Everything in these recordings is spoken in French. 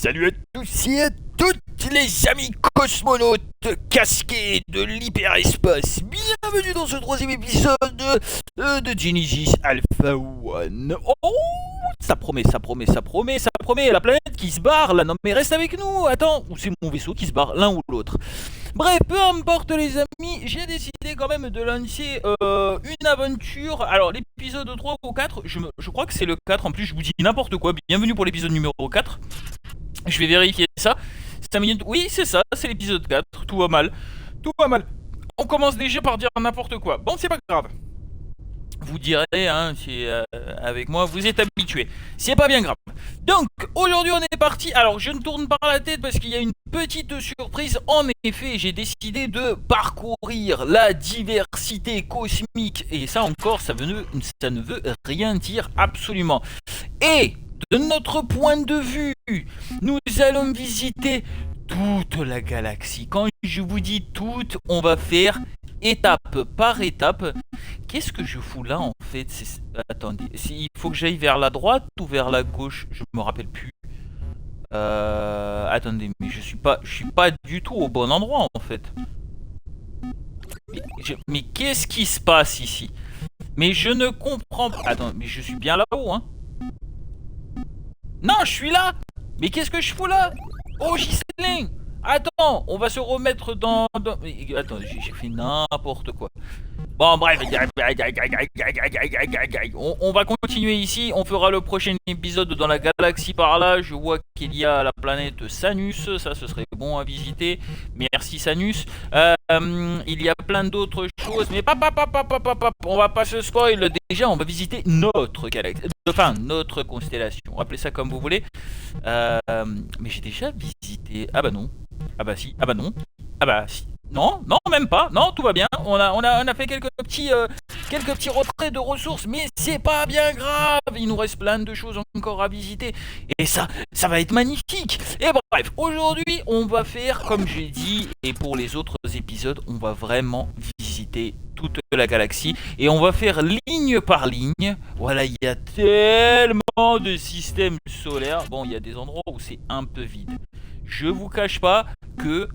Salut à tous et à toutes les amis cosmonautes casqués de l'hyperespace. Bienvenue dans ce troisième épisode de Genesis Alpha One. Oh, ça promet, ça promet, ça promet, ça promet. La planète qui se barre là, non mais reste avec nous. Attends, ou c'est mon vaisseau qui se barre, l'un ou l'autre. Bref, peu importe les amis, j'ai décidé quand même de lancer une aventure. Alors l'épisode 3 ou 4, je crois que c'est le 4, en plus je vous dis n'importe quoi. Bienvenue pour l'épisode numéro 4. Je vais vérifier ça. 5 minutes. Oui, c'est ça, c'est l'épisode 4. Tout va mal. Tout va mal. On commence déjà par dire n'importe quoi. Bon, c'est pas grave. Vous direz, hein, avec moi, vous êtes habitués. C'est pas bien grave. Donc, aujourd'hui, on est parti. Alors, je ne tourne pas la tête parce qu'il y a une petite surprise. En effet, j'ai décidé de parcourir la diversité cosmique. Et ça encore, ça ne veut rien dire absolument. Et de notre point de vue, nous allons visiter toute la galaxie. Quand je vous dis toute, on va faire étape par étape. Qu'est-ce que je fous là en fait? Attendez, il faut que j'aille vers la droite ou vers la gauche? Je me rappelle plus. Attendez, mais je suis pas du tout au bon endroit en fait. Mais qu'est-ce qui se passe ici? Mais je ne comprends pas. Attends, mais je suis bien là-haut, hein? Non, je suis là. Mais qu'est-ce que je fous là? Oh, Ghislain! Attends, on va se remettre dans... Attends, j'ai fait n'importe quoi. Bon, bref, on va continuer ici. On fera le prochain épisode dans la galaxie par là. Je vois qu'il y a la planète Sanus. Ça, ce serait bon à visiter. Merci, Sanus. Il y a plein d'autres choses. Mais on va pas se spoil. Déjà, on va visiter notre galaxie. Enfin, notre constellation. Appelez ça comme vous voulez. Mais j'ai déjà visité... Ah bah non. Ah bah si. Ah bah non. Ah bah si. Non, non, même pas. Non, tout va bien. On a fait quelques petits retraits de ressources, mais c'est pas bien grave. Il nous reste plein de choses encore à visiter. Et ça va être magnifique. Et bref, aujourd'hui, on va faire, comme j'ai dit, et pour les autres épisodes, on va vraiment visiter toute la galaxie. Et on va faire ligne par ligne. Voilà, il y a tellement de systèmes solaires. Bon, il y a des endroits où c'est un peu vide. Je vous cache pas que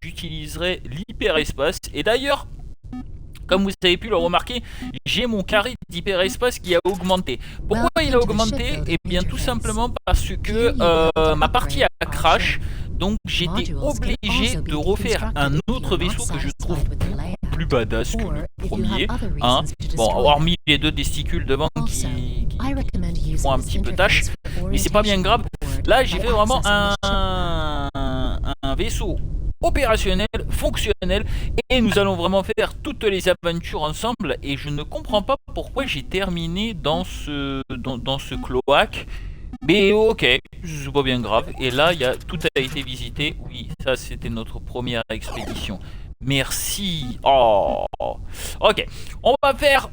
j'utiliserai l'hyperespace. Et d'ailleurs, comme vous avez pu le remarquer, j'ai mon carré d'hyperespace qui a augmenté. Pourquoi il a augmenté? Eh bien tout simplement parce que ma partie a crash. Donc j'étais obligé de refaire un autre vaisseau que je trouve plus badass que le premier. Hein. Bon, hormis les deux testicules devant qui font un petit peu tâche. Mais c'est pas bien grave. Là j'ai fait vraiment un vaisseau opérationnel, fonctionnel, et nous allons vraiment faire toutes les aventures ensemble. Et je ne comprends pas pourquoi j'ai terminé dans ce cloaque. Mais ok, c'est pas bien grave. Et là, tout a été visité. Oui, ça c'était notre première expédition. Merci. Oh. Ok. On va faire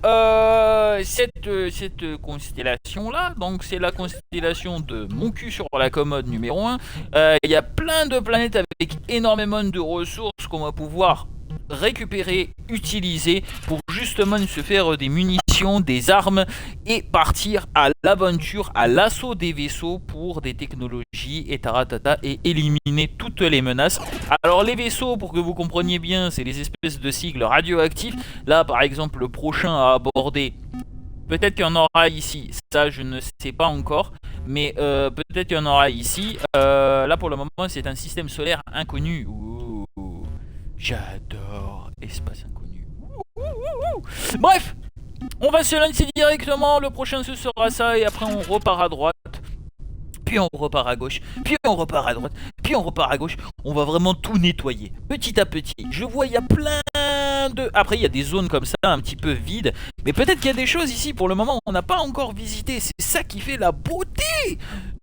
cette constellation là. Donc c'est la constellation de mon cul sur la commode numéro 1. Il y a plein de planètes avec énormément de ressources qu'on va pouvoir récupérer, utiliser pour justement se faire des munitions, des armes et partir à l'aventure, à l'assaut des vaisseaux pour des technologies et taratata et éliminer toutes les menaces. Alors les vaisseaux, pour que vous compreniez bien, c'est les espèces de sigles radioactifs. Là par exemple le prochain à aborder, peut-être qu'il y en aura ici, ça je ne sais pas encore, mais peut-être qu'il y en aura ici. Là pour le moment c'est un système solaire inconnu. Ouh, j'adore espace inconnu. Bref, on va se lancer directement. Le prochain ce sera ça et après on repart à droite. Puis on repart à gauche, puis on repart à droite, puis on repart à gauche. On va vraiment tout nettoyer, petit à petit. Je vois, il y a plein de... Après, il y a des zones comme ça, un petit peu vides. Mais peut-être qu'il y a des choses ici, pour le moment, on n'a pas encore visité. C'est ça qui fait la beauté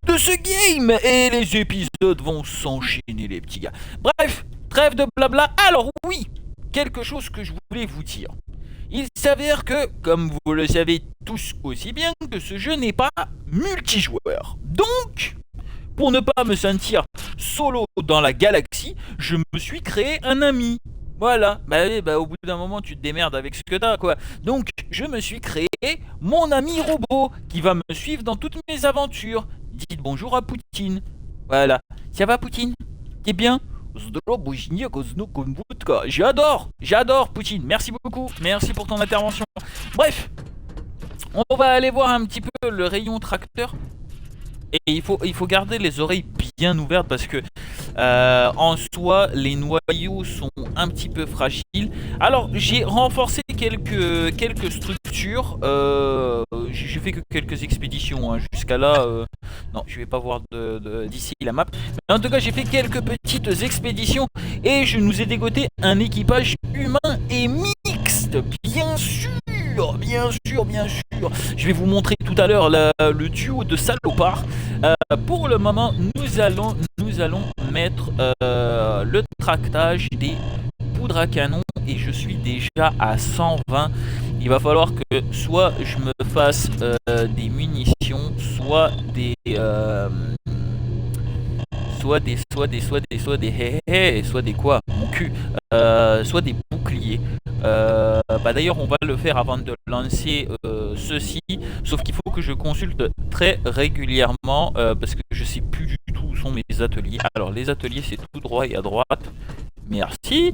de ce game. Et les épisodes vont s'enchaîner, les petits gars. Bref, trêve de blabla. Alors oui, quelque chose que je voulais vous dire. Il s'avère que, comme vous le savez tous aussi bien, que ce jeu n'est pas multijoueur. Donc, pour ne pas me sentir solo dans la galaxie, je me suis créé un ami. Voilà, au bout d'un moment tu te démerdes avec ce que t'as quoi. Donc je me suis créé mon ami robot qui va me suivre dans toutes mes aventures. Dites bonjour à Poutine. Voilà. Ça va, Poutine? T'es bien? J'adore Poutine. Merci beaucoup. Merci pour ton intervention. Bref, on va aller voir un petit peu le rayon tracteur. Et il faut garder les oreilles bien ouvertes parce que en soi les noyaux sont un petit peu fragiles. Alors j'ai renforcé quelques structures. J'ai fait que quelques expéditions hein. Jusqu'à là. Non, je vais pas voir d'ici la map. Mais en tout cas j'ai fait quelques petites expéditions et je nous ai dégoté un équipage humain et mixte, bien sûr. Bien sûr. Je vais vous montrer tout à l'heure le duo de salopards. Pour le moment, nous allons mettre le tractage des poudres à canon et je suis déjà à 120. Il va falloir que soit je me fasse des munitions, soit des quoi, mon cul, soit des boucliers. D'ailleurs on va le faire avant de lancer ceci, sauf qu'il faut que je consulte très régulièrement parce que je sais plus du tout où sont mes ateliers. Alors les ateliers c'est tout droit et à droite. Merci.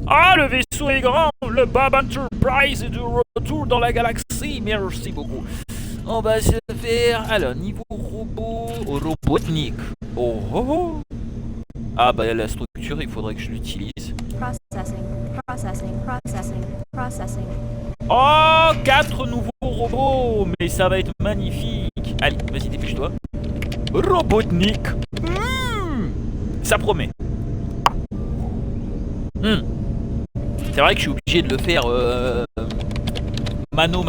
Ah, le vaisseau est grand, le Bab Enterprise est de retour dans la galaxie. Merci beaucoup. On va se faire, alors niveau robotnik. Oh. Ah bah la structure il faudrait que je l'utilise. Processing. Oh, 4 nouveaux robots, mais ça va être magnifique. Allez, vas-y dépêche-toi. Robotnik. Ça promet. C'est vrai que je suis obligé de le faire mano,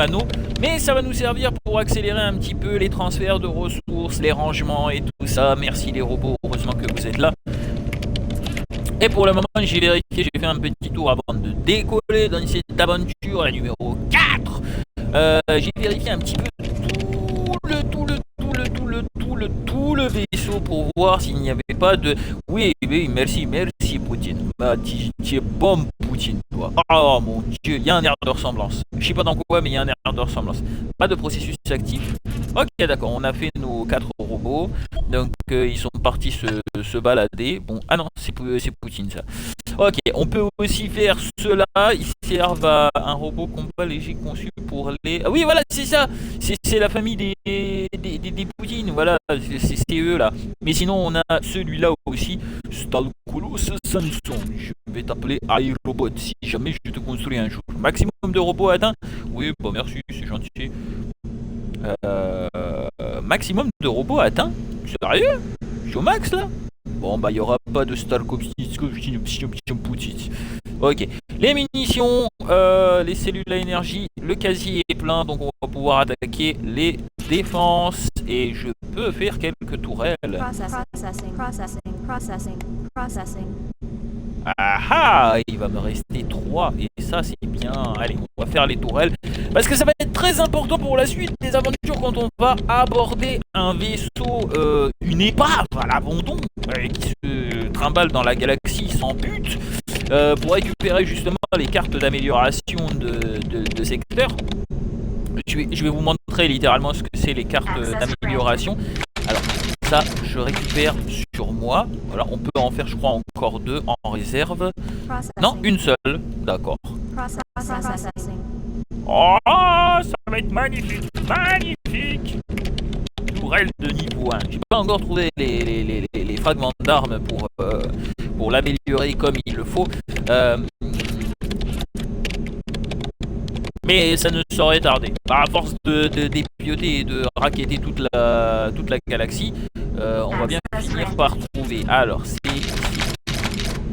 mais ça va nous servir pour accélérer un petit peu les transferts de ressources, les rangements et tout ça. Merci les robots, heureusement que vous êtes là. Et pour le moment, j'ai vérifié, j'ai fait un petit tour avant de décoller dans cette aventure, la numéro 4. J'ai vérifié un petit peu tout le vaisseau pour voir s'il n'y avait pas de... Oui, merci Poutine. Bah, tu es bon Poutine, toi. Oh mon dieu, il y a un air de ressemblance. Je sais pas dans quoi, mais il y a un air de ressemblance. Pas de processus actif. Ok, d'accord, on a fait nos 4 robots. Donc ils sont partis se balader. Bon, ah non, c'est Poutine ça. Ok, on peut aussi faire cela. Ils servent à un robot combat léger conçu pour les... Ah oui, voilà, c'est ça. C'est la famille des Poutine. Voilà, c'est eux là. Mais sinon, on a celui-là aussi. Stalkulos Samsung. Je vais t'appeler iRobot si jamais je te construis un jour. Maximum de robots atteint. Oui, bah merci, c'est gentil. Maximum de robots atteints? Sérieux? Je suis au max là? Bon bah il n'y aura pas de Ok, les munitions, les cellules à énergie, le casier est plein donc on va pouvoir attaquer les défenses et je peux faire quelques tourelles. Processing. Ah, il va me rester 3 et ça c'est bien. Allez, on va faire les tourelles parce que ça va être très important pour la suite des aventures quand on va aborder un vaisseau, une épave à l'abandon qui se trimballe dans la galaxie sans but pour récupérer justement les cartes d'amélioration de secteur. Je vais vous montrer littéralement ce que c'est les cartes d'amélioration. Alors ça je récupère sur moi. Voilà, on peut en faire je crois encore 2 en réserve. Non, une seule. D'accord. Oh, ça va être magnifique. Tourelle de niveau 1. J'ai pas encore trouvé les fragments d'armes pour l'améliorer comme il le faut. Mais ça ne saurait tarder. À force de dépioter et de racketter toute la galaxie, on va bien finir par trouver. Alors, c'est ici.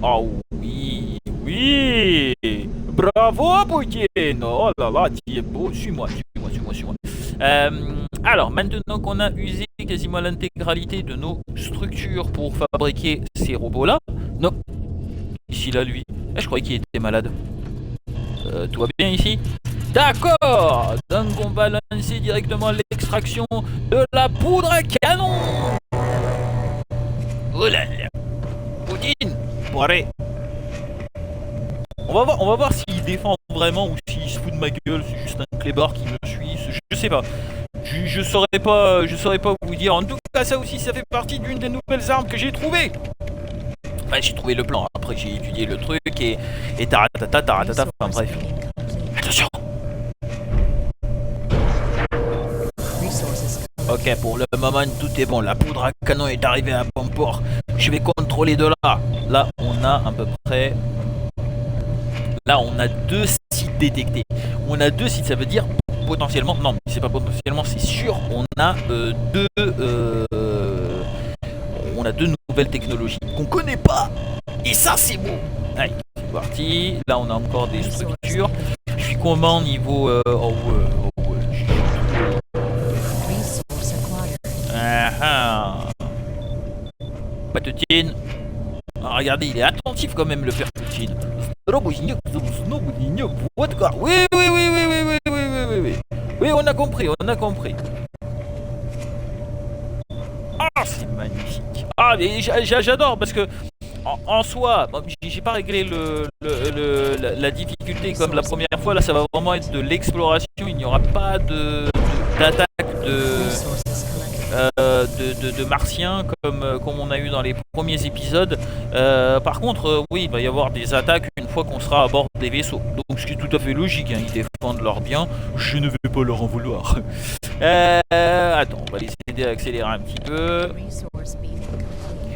Oh oui. Bravo, Poutine. Oh là là, tu es beau. Suis-moi. Alors, maintenant qu'on a usé quasiment l'intégralité de nos structures pour fabriquer ces robots-là... Non. Ici, là, lui. Je croyais qu'il était malade. Tout va bien ici? D'accord. Donc on va lancer directement l'extraction de la poudre à canon. Oh là là. Poutine. Boiré. On va voir s'il défend vraiment ou s'il se fout de ma gueule. C'est juste un clébard qui me suit. Je sais pas. je saurais pas vous dire. En tout cas, ça aussi, ça fait partie d'une des nouvelles armes que j'ai trouvées. Enfin, j'ai trouvé le plan. Après, j'ai étudié le truc et taratata. Enfin bref. Attention. Ok, pour le moment, tout est bon. La poudre à canon est arrivée à bon port. Je vais contrôler de là. Là, on a à peu près... Là, on a 2 sites détectés. On a 2 sites, ça veut dire potentiellement... Non, c'est pas potentiellement, c'est sûr. On a on a 2 nouvelles technologies qu'on connaît pas. Et ça, c'est beau. Allez, c'est parti. Là, on a encore des structures. Je suis comment niveau... Patutine. Ah, regardez, il est attentif quand même, le père Poutine. Oui. Oui, on a compris. Ah, c'est magnifique. Ah, mais j'adore parce que en soi, j'ai pas réglé la difficulté comme la première fois. Là, ça va vraiment être de l'exploration. Il n'y aura pas d'attaque de martiens comme on a eu dans les premiers épisodes. Par contre, oui, il va y avoir des attaques une fois qu'on sera à bord des vaisseaux. Donc ce qui est tout à fait logique, hein, ils défendent leurs biens. Je ne vais pas leur en vouloir. Attends, on va les aider à accélérer un petit peu.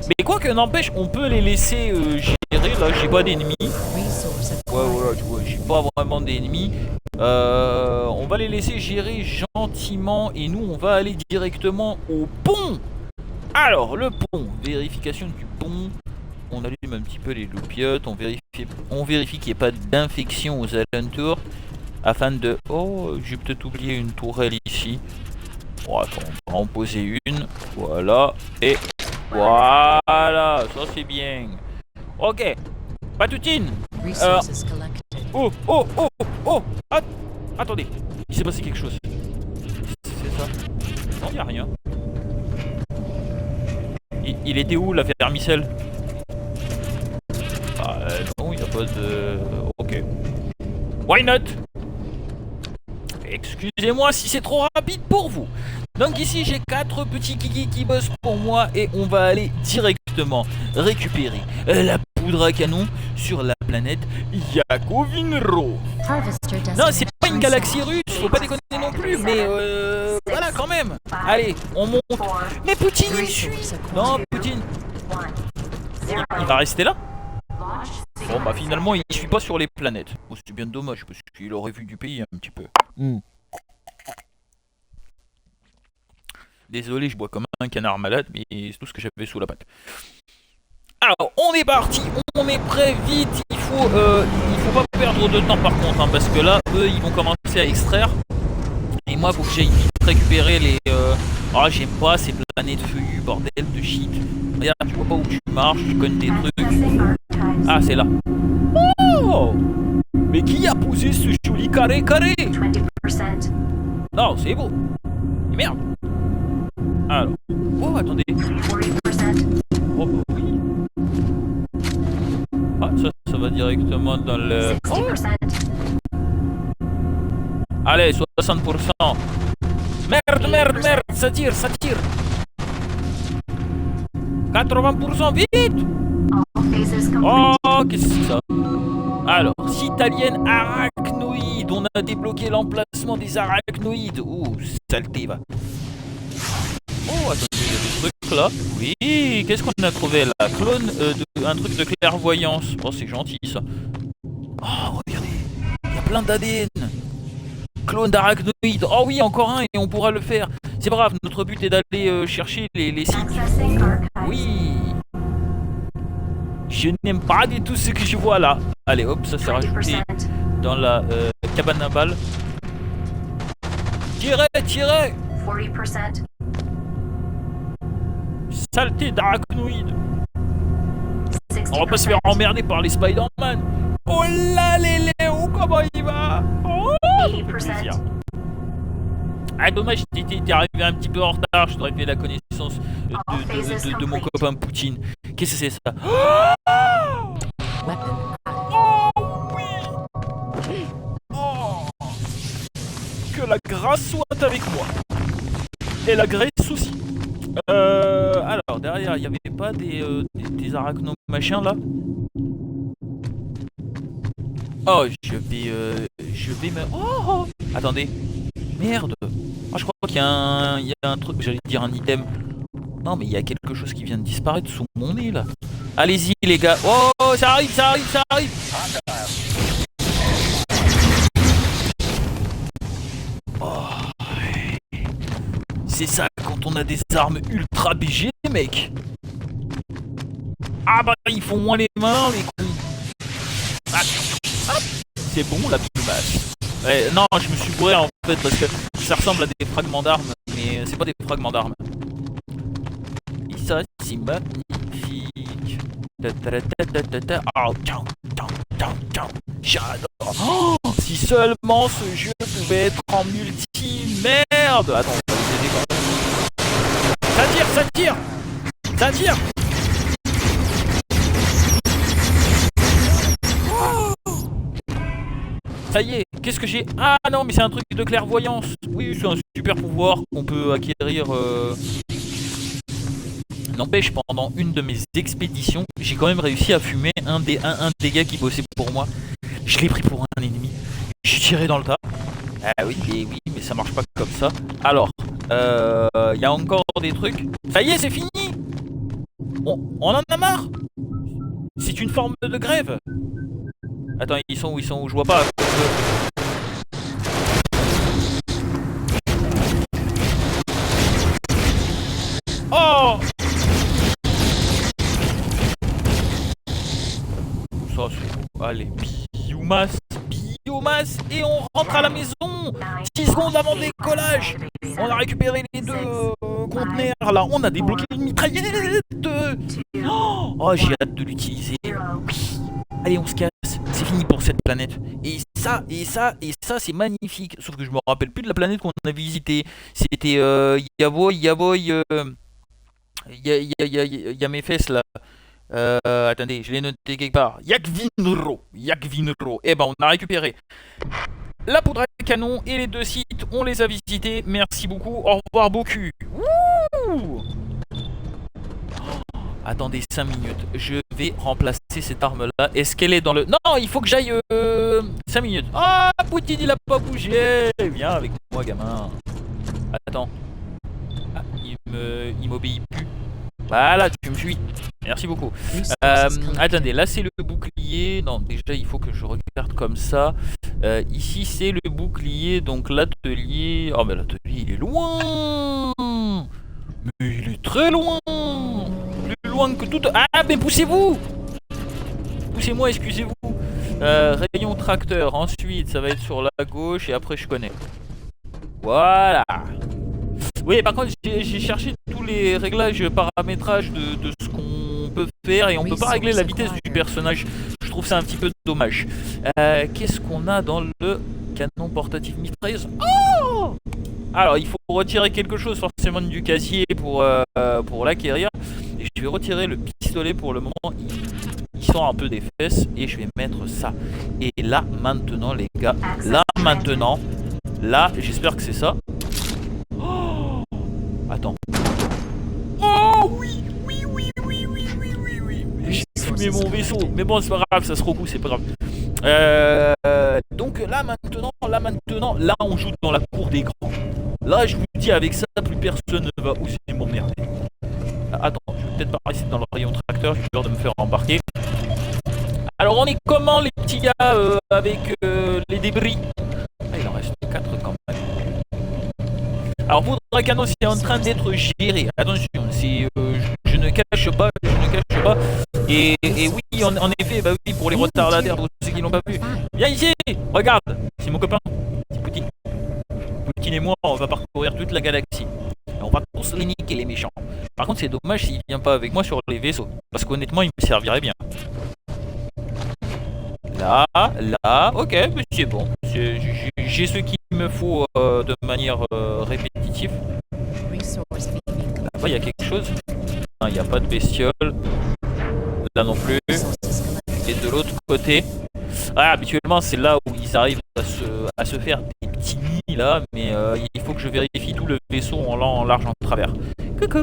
Mais quoi que n'empêche, on peut les laisser gérer. Là, j'ai pas d'ennemis. Ouais, voilà, tu vois, j'ai pas vraiment d'ennemis. On va les laisser gérer gentiment et nous, on va aller directement au pont. Alors, le pont, vérification du pont. On allume un petit peu les loupiottes. On vérifie qu'il n'y ait pas d'infection aux alentours. Afin de... Oh, j'ai peut-être oublié une tourelle ici. Bon, attends, on va en poser une. Voilà. Et voilà, ça c'est bien. Ok. Patutine. Oh. Attendez. Il s'est passé quelque chose. C'est ça. Non, il n'y a rien. Il était où la vermicelle? Non, il n'y a pas de... Ok. Why not? Excusez-moi si c'est trop rapide pour vous. Donc ici j'ai 4 petits kikis qui bossent pour moi et on va aller directement récupérer la poudre à canon sur la planète Yakovinro. Non, c'est pas une galaxie russe, faut pas déconner non plus, mais voilà quand même. Allez, on monte. Mais Poutine il suit. Non, Poutine. Il va rester là? Bon bah finalement il suit pas sur les planètes. Oh, c'est bien dommage parce qu'il aurait vu du pays un petit peu. Désolé, je bois comme un canard malade, mais c'est tout ce que j'avais sous la patte. Alors, on est parti, on est prêt, vite. Il faut pas perdre de temps par contre, hein, parce que là, eux, ils vont commencer à extraire. Et moi, faut que j'aille vite récupérer les... Ah, j'aime pas ces planètes feuillues, bordel de shit. Regarde, tu vois pas où tu marches, tu connais des trucs. Ah, c'est là. Oh! Mais qui a posé ce joli carré? Non, c'est beau. Et merde. Alors. Oh, attendez. Oh, bah oui. Ah, ça va directement dans le... Oh. Allez, 60%. Merde, ça tire. 80%, vite. Oh, qu'est-ce que c'est ça? Alors, citalienne arachnoïde. On a débloqué l'emplacement des arachnoïdes. Ouh, saleté, va. Oh, attendez, il y a des trucs là. Oui, qu'est-ce qu'on a trouvé là? Clone un truc de clairvoyance. Oh, c'est gentil ça. Oh, regardez, il y a plein d'ADN. Clone d'arachnoïde. Oh oui, encore un et on pourra le faire. C'est pas grave, notre but est d'aller chercher les sites. Oui. Je n'aime pas du tout ce que je vois là. Allez, hop, ça s'est rajouté dans la cabane à balles. Tirez. 40%. Saleté d'arachnoïde. On va pas se faire emmerder par les Spider-Man. Oh là les Léo, comment il va? Oh, ça fait plaisir. Ah dommage, t'es arrivé un petit peu en retard. Je t'aurais fait la connaissance de mon copain Poutine. Qu'est-ce que c'est ça? Oh oui. Oh. Que la grâce soit avec moi. Et la graisse aussi. Alors, derrière, il n'y avait pas des arachnos machin là. Oh, je vais me... Oh, attendez. Merde. Oh, je crois qu'il y a un truc, j'allais dire un item. Non, mais il y a quelque chose qui vient de disparaître sous mon nez là. Allez-y les gars. Oh, ça arrive, ça arrive, ça arrive. Oh, c'est ça quand on a des armes ultra BG, mec. Ah bah ils font moins les mains, les cons. Ah, hop, c'est bon la plumage. Ouais, non, je me suis bourré en fait parce que ça ressemble à des fragments d'armes, mais c'est pas des fragments d'armes. Et ça, c'est magnifique. Oh, j'adore. Oh, si seulement ce jeu pouvait être en multi. Merde. Attends, on va les aider quand même. Ça tire, ça tire. Ça tire. Ça y est, qu'est-ce que j'ai? Ah non, mais c'est un truc de clairvoyance. Oui, c'est un super pouvoir qu'on peut acquérir. N'empêche, pendant une de mes expéditions, j'ai quand même réussi à fumer un des gars qui bossait pour moi. Je l'ai pris pour un ennemi. J'ai tiré dans le tas. Ah oui, mais ça marche pas comme ça. Alors, y a encore des trucs. Ça y est, c'est fini. On en a marre. C'est une forme de grève. Attends, ils sont où? Je vois pas. Oh! Ça, c'est... Allez, biomasse, et on rentre à la maison. 6 secondes avant le décollage. On a récupéré les deux conteneurs, là. On a débloqué une mitraillette. Oh, j'ai hâte de l'utiliser. Oui. Allez, on se casse. C'est fini pour cette planète. Et ça, c'est magnifique. Sauf que je me rappelle plus de la planète qu'on a visitée. C'était Yavoy, y a mes fesses là. Attendez, je l'ai noté quelque part. Yakvinro. Eh ben, on a récupéré la poudre à canon et les 2 sites. On les a visités. Merci beaucoup. Au revoir, Boku. Wouh! Attendez 5 minutes, je vais remplacer cette arme là. Est-ce qu'elle est dans le... Non, il faut que j'aille 5 minutes. Ah, Poutine il a pas bougé. Viens avec moi gamin. Attends. Ah, il m'obéit plus. Voilà, tu me suis. Merci beaucoup. Attendez, là c'est le bouclier. Non, déjà il faut que je regarde comme ça. Ici c'est le bouclier, donc l'atelier... Oh mais l'atelier il est loin. Mais il est très loin. Plus loin que tout... Ah, mais poussez-vous. Poussez-moi, excusez-vous. Rayon tracteur. Ensuite, ça va être sur la gauche. Et après, je connais. Voilà. Oui, par contre, j'ai cherché tous les réglages, paramétrages de ce qu'on peut faire. Et on peut pas régler la vitesse du personnage. Je trouve ça un petit peu dommage. Qu'est-ce qu'on a dans le canon portatif mitrailleuse? Oh! Alors, il faut retirer quelque chose forcément du casier pour l'acquérir. Et je vais retirer le pistolet pour le moment. Il sort un peu des fesses. Et je vais mettre ça. Et là, maintenant, les gars. Là, maintenant. Là, j'espère que c'est ça. Oh! Attends. Oh oui! J'ai fumé mon vaisseau. Mais bon, c'est pas grave, ça se recoue, c'est pas grave. Donc là, maintenant, là, on joue dans la cour des grands. Là, je vous dis, avec ça, plus personne ne va oser m'emmerder. Attends, je vais peut-être pas rester dans le rayon tracteur, j'ai peur de me faire embarquer. Alors, on est comment, les petits gars, avec les débris? Ah, il en reste 4 quand même. Alors, poudre à canon, c'est en train d'être géré. Attention, c'est, je ne cache pas. Et oui, en effet, bah oui, pour les retardataires, pour ceux qui n'ont pas vu. Viens ici, regarde, c'est mon copain, c'est Poutine. Poutine et moi, on va parcourir toute la galaxie. Et on va tous les niquer, les méchants. Par contre, c'est dommage s'il vient pas avec moi sur les vaisseaux. Parce qu'honnêtement, il me servirait bien. Là, ok, mais c'est bon. J'ai ce qu'il me faut de manière répétitive. Là-bas, il y a quelque chose. Il n'y a pas de bestiole. Là non plus. Et de l'autre côté. Ah, habituellement, c'est là où ils arrivent à se faire des petit nid là, mais il faut que je vérifie tout le vaisseau en long, en large, en travers. Coucou.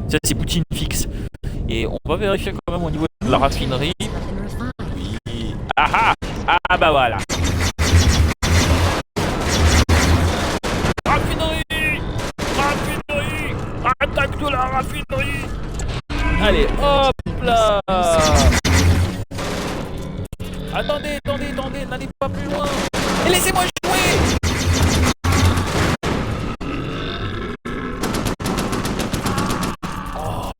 Ça c'est Poutine fixe. Et on va vérifier quand même au niveau de la raffinerie. Oui. Ah ah. Ah bah voilà. Raffinerie. Raffinerie. Attaque de la raffinerie. Allez, hop là. Attendez, n'allez pas plus loin. Et laissez-moi jouer. Oh.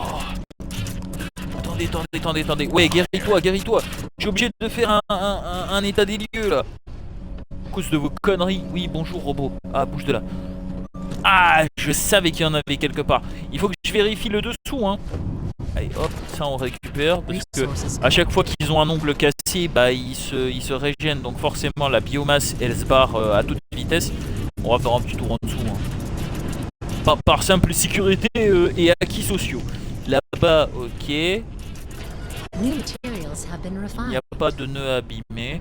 Attendez. Ouais, guéris-toi. Je suis obligé de faire un état des lieux là. À cause de vos conneries. Oui, bonjour robot. Ah, bouge de là. Ah, je savais qu'il y en avait quelque part. Il faut que je vérifie le dessous, hein. Allez, hop, ça on récupère. Parce que à chaque fois qu'ils ont un ongle cassé, bah ils se régènent. Donc forcément, la biomasse, elle se barre à toute vitesse. On va faire un petit tour en dessous, hein. Par simple sécurité et acquis sociaux. Là-bas, ok. Il n'y a pas de nœud abîmé.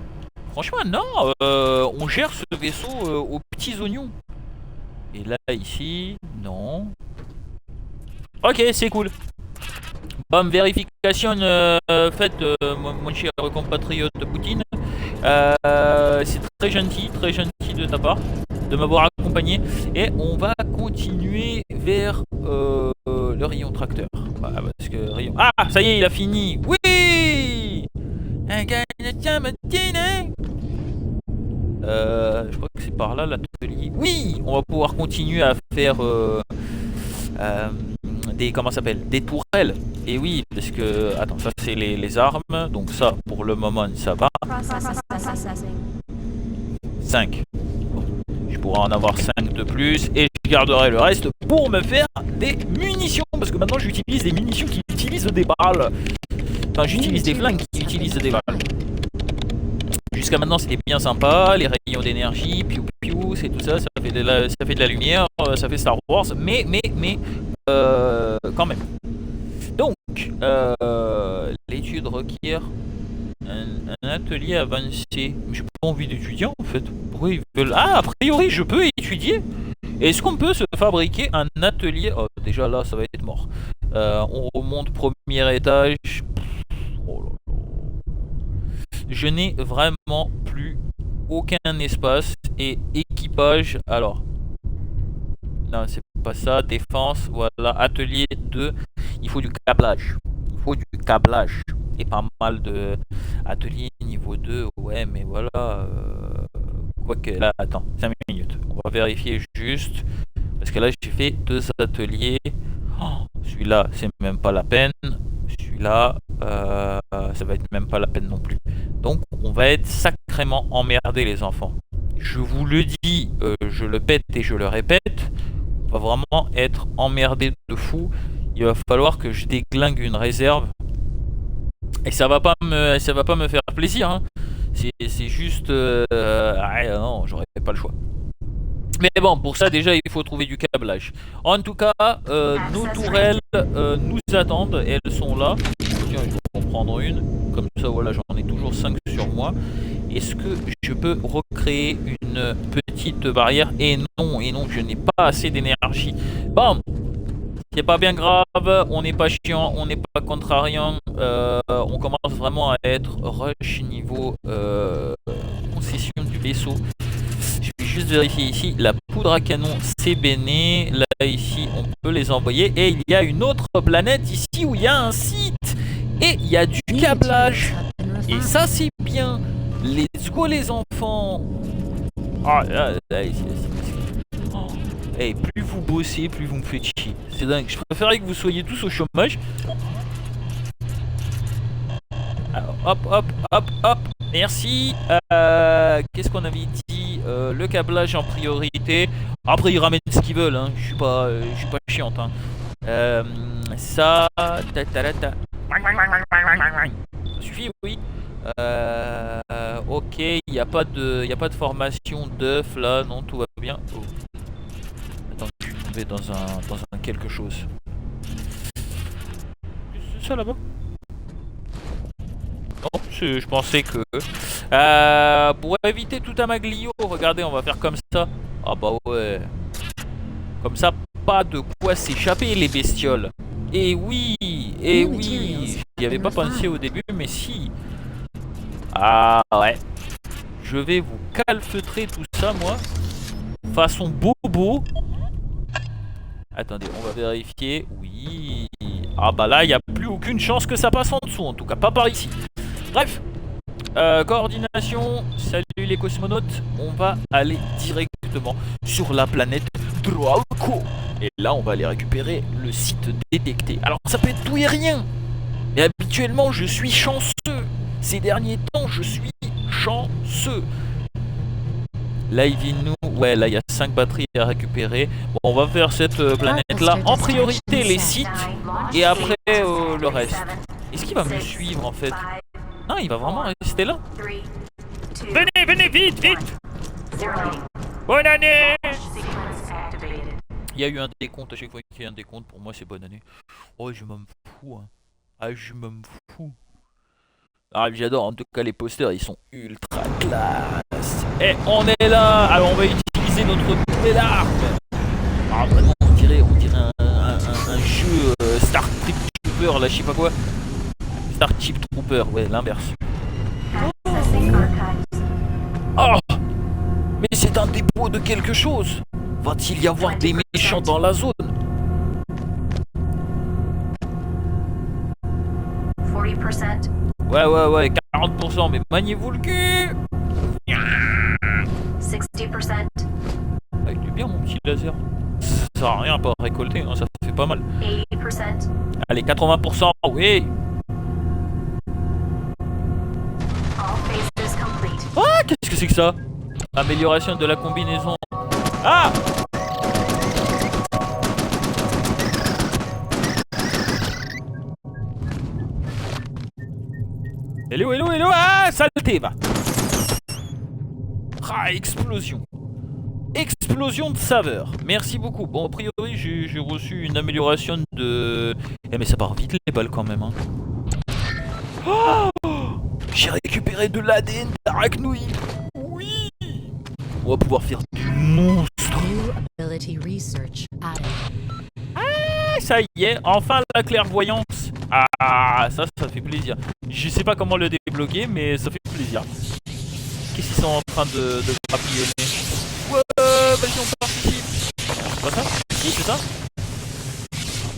Franchement, non. On gère ce vaisseau aux petits oignons. Et là, ici, non. Ok, c'est cool. Bonne vérification faite, mon cher compatriote Poutine. C'est très gentil de ta part de m'avoir accompagné. Et on va continuer vers le rayon tracteur. Voilà, parce que rayon... Ah, ça y est, il a fini. Oui. Je crois que c'est par là l'atelier. Oui, on va pouvoir continuer à faire des tourelles. Et oui, parce que attends, ça c'est les armes. Donc ça, pour le moment, ça va. 5. Bon, je pourrais en avoir 5 de plus et je garderai le reste pour me faire des munitions. Parce que maintenant, j'utilise des munitions qui utilisent des balles. Enfin, j'utilise des flingues qui utilisent des balles. Jusqu'à maintenant c'était bien sympa, les rayons d'énergie, piou piou, c'est tout ça, ça fait de la lumière, ça fait Star Wars, mais quand même. Donc, l'étude requiert un atelier avancé. J'ai pas envie d'étudier en fait. Pourquoi ils veulent... Ah, a priori je peux étudier. Est-ce qu'on peut se fabriquer un atelier? Oh, déjà là ça va être mort. On remonte premier étage. Oh là là. Je n'ai vraiment plus aucun espace et équipage. Alors, non, c'est pas ça. Défense, voilà. Atelier 2. Il faut du câblage. Et pas mal de ateliers niveau 2. Ouais, mais voilà. Quoique, là, attends, 5 minutes. On va vérifier juste. Parce que là, j'ai fait 2 ateliers. Oh, celui-là, c'est même pas la peine. Celui-là, ça va être même pas la peine non plus. Donc on va être sacrément emmerdés les enfants. Je vous le dis, je le pète et je le répète, on va vraiment être emmerdés de fou. Il va falloir que je déglingue une réserve. Et ça va pas me faire plaisir, hein. C'est juste... non, j'aurais pas le choix. Mais bon, pour ça déjà il faut trouver du câblage. En tout cas, nos tourelles nous attendent, elles sont là. Tiens, je vais en prendre une. Comme ça, voilà, j'en ai toujours 5 sur moi. Est-ce que je peux recréer une petite barrière? Et non, je n'ai pas assez d'énergie. Bon, c'est pas bien grave, on n'est pas chiant, on n'est pas contrariant. On commence vraiment à être rush niveau concession du vaisseau. Je vais juste vérifier ici, la poudre à canon c'est béné. Là ici on peut les envoyer. Et il y a une autre planète ici où il y a un site. Et il y a du câblage. Et ça c'est bien. Let's go les enfants. Ah là, oh. Hey, plus vous bossez, plus vous me faites chier. C'est dingue, je préférerais que vous soyez tous au chômage. Alors, hop. Merci. Qu'est-ce qu'on avait dit? Le câblage en priorité. Après ils ramènent ce qu'ils veulent, hein. Je suis pas chiante, hein. Ça suffit, oui. Ok, il n'y a pas de formation d'œuf là, non, tout va bien. Oh. Attends, je suis tombé dans un quelque chose. C'est ça là-bas? Non, Je pensais que... pour éviter tout amaglio, regardez, on va faire comme ça. Ah bah ouais. Comme ça, pas de quoi s'échapper les bestioles. Et oui, j'y avais pas pensé au début, mais si. Ah ouais. Je vais vous calfeutrer tout ça, moi. Façon bobo. Attendez, on va vérifier. Oui. Ah bah là, il n'y a plus aucune chance que ça passe en dessous. En tout cas, pas par ici. Bref. Coordination. Salut les cosmonautes. On va aller directement sur la planète Dralco. Et là, on va aller récupérer le site détecté. Alors, ça peut être tout et rien. Mais habituellement, je suis chanceux. Ces derniers temps, je suis chanceux. Là, il dit nous. Ouais, là, il y a 5 batteries à récupérer. Bon, on va faire cette planète-là. En priorité, les sites. Et après, le reste. Est-ce qu'il va me suivre, en fait? Non, il va vraiment rester là. Venez, venez, vite, vite. Bonne année. Il y a eu un décompte. À chaque fois qu'il y a un décompte, pour moi, c'est bonne année. Oh, je m'en fous. Hein. Ah, je m'en fous. Ah, j'adore, en tout cas les posters ils sont ultra classe. Et on est là. Alors on va utiliser notre nouvelle arme. Ah vraiment on dirait un jeu Star Trek Trooper là je sais pas quoi. Star Chip Trooper, ouais l'inverse. Oh. Mais c'est un dépôt de quelque chose. Va-t-il y avoir des méchants dans la zone? 40%. Ouais, 40%, mais maniez-vous le cul! 60%. Ah, il est bien mon petit laser. Ça sert à rien à pas récolter, hein, ça fait pas mal. 80%. Allez, 80%, oui! All phases complete. Ah, qu'est-ce que c'est que ça? Amélioration de la combinaison. Ah! Hello, hello, hello! Ah, saleté, va! Ah, explosion! Explosion de saveur. Merci beaucoup. Bon, a priori, j'ai reçu une amélioration de... Eh, mais ça part vite les balles quand même, hein. Oh, j'ai récupéré de l'ADN d'arachnoïde. Oui! On va pouvoir faire du monstre. Ah, ça y est, enfin la clairvoyance. Ah, ça fait plaisir. Je sais pas comment le débloquer, mais ça fait plaisir. Qu'est-ce qu'ils sont en train de grappillonner? Ouais, vas-y, on participe. C'est pas ça? Si, c'est ça.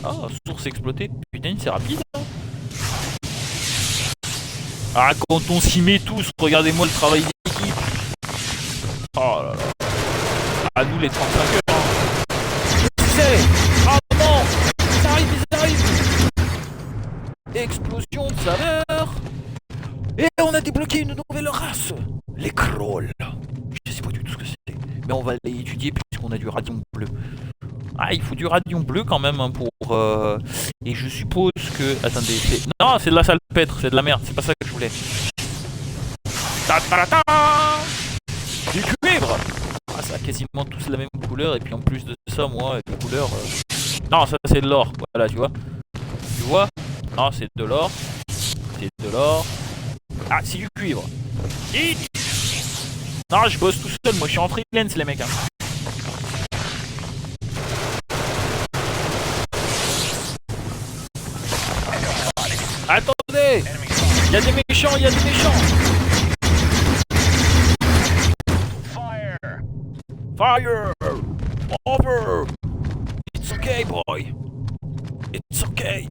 Ah, source exploitée. Putain, c'est rapide. Hein. Ah, quand on s'y met tous, regardez-moi le travail d'équipe. Oh là là. À nous les 35 heures. Hein. C'est... Oh non! Ça arrive. Explosion de saveur. Et on a débloqué une nouvelle race. Les Krolls. Je sais pas du tout ce que c'est. Mais on va aller étudier puisqu'on a du radium bleu. Ah, il faut du radium bleu quand même hein, pour... Et je suppose que... Attendez, c'est... Non, c'est de la salpêtre, c'est de la merde. C'est pas ça que je voulais. Ta-ta-ta-ta. Du cuivre. Ah, ça a quasiment tous la même couleur. Et puis en plus de ça, moi, les couleurs... Non, ça c'est de l'or. Voilà, tu vois. Tu vois? Non, c'est de l'or. C'est de l'or. Ah, c'est du cuivre. Vite. Non, je bosse tout seul. Moi, je suis en freelance, les mecs. Hein. Attendez! Il y a des méchants, Fire! Over! It's okay, boy! It's okay!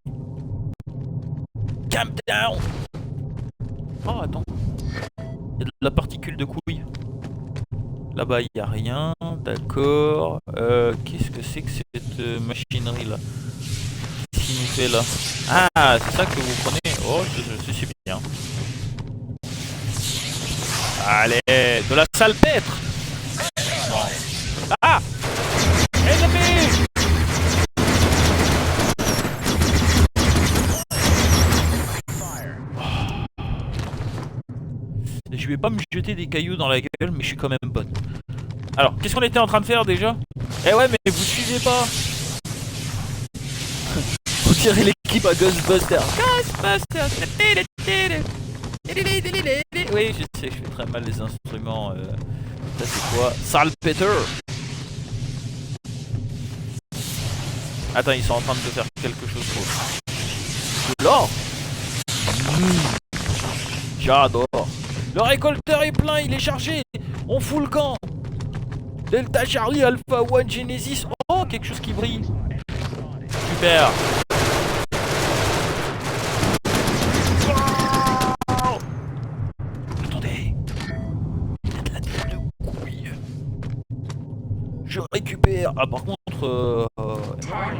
Calm down! Oh, attends. Il y a de la particule de couille. Là-bas, il n'y a rien. D'accord. Qu'est-ce que c'est que cette machinerie-là? Qu'est-ce qu'il nous fait là? Ah, c'est ça que vous prenez? Oh, je sais bien. Allez, de la salpêtre. Ah! Ennemi! Je vais pas me jeter des cailloux dans la gueule, mais je suis quand même bonne. Alors, qu'est-ce qu'on était en train de faire déjà? Eh ouais, mais vous suivez pas. On dirait l'équipe à Ghostbusters. Ghostbusters. oui, je sais, je fais très mal les instruments. Ça c'est quoi? Saltpeter. Attends, ils sont en train de faire quelque chose d'autre. De l'or. J'adore. Le récolteur est plein, il est chargé. On fout le camp. Delta Charlie Alpha One Genesis. Oh, quelque chose qui brille. Super. Oh, attendez. Il y a de la tête de couille. Je récupère. Ah, par contre,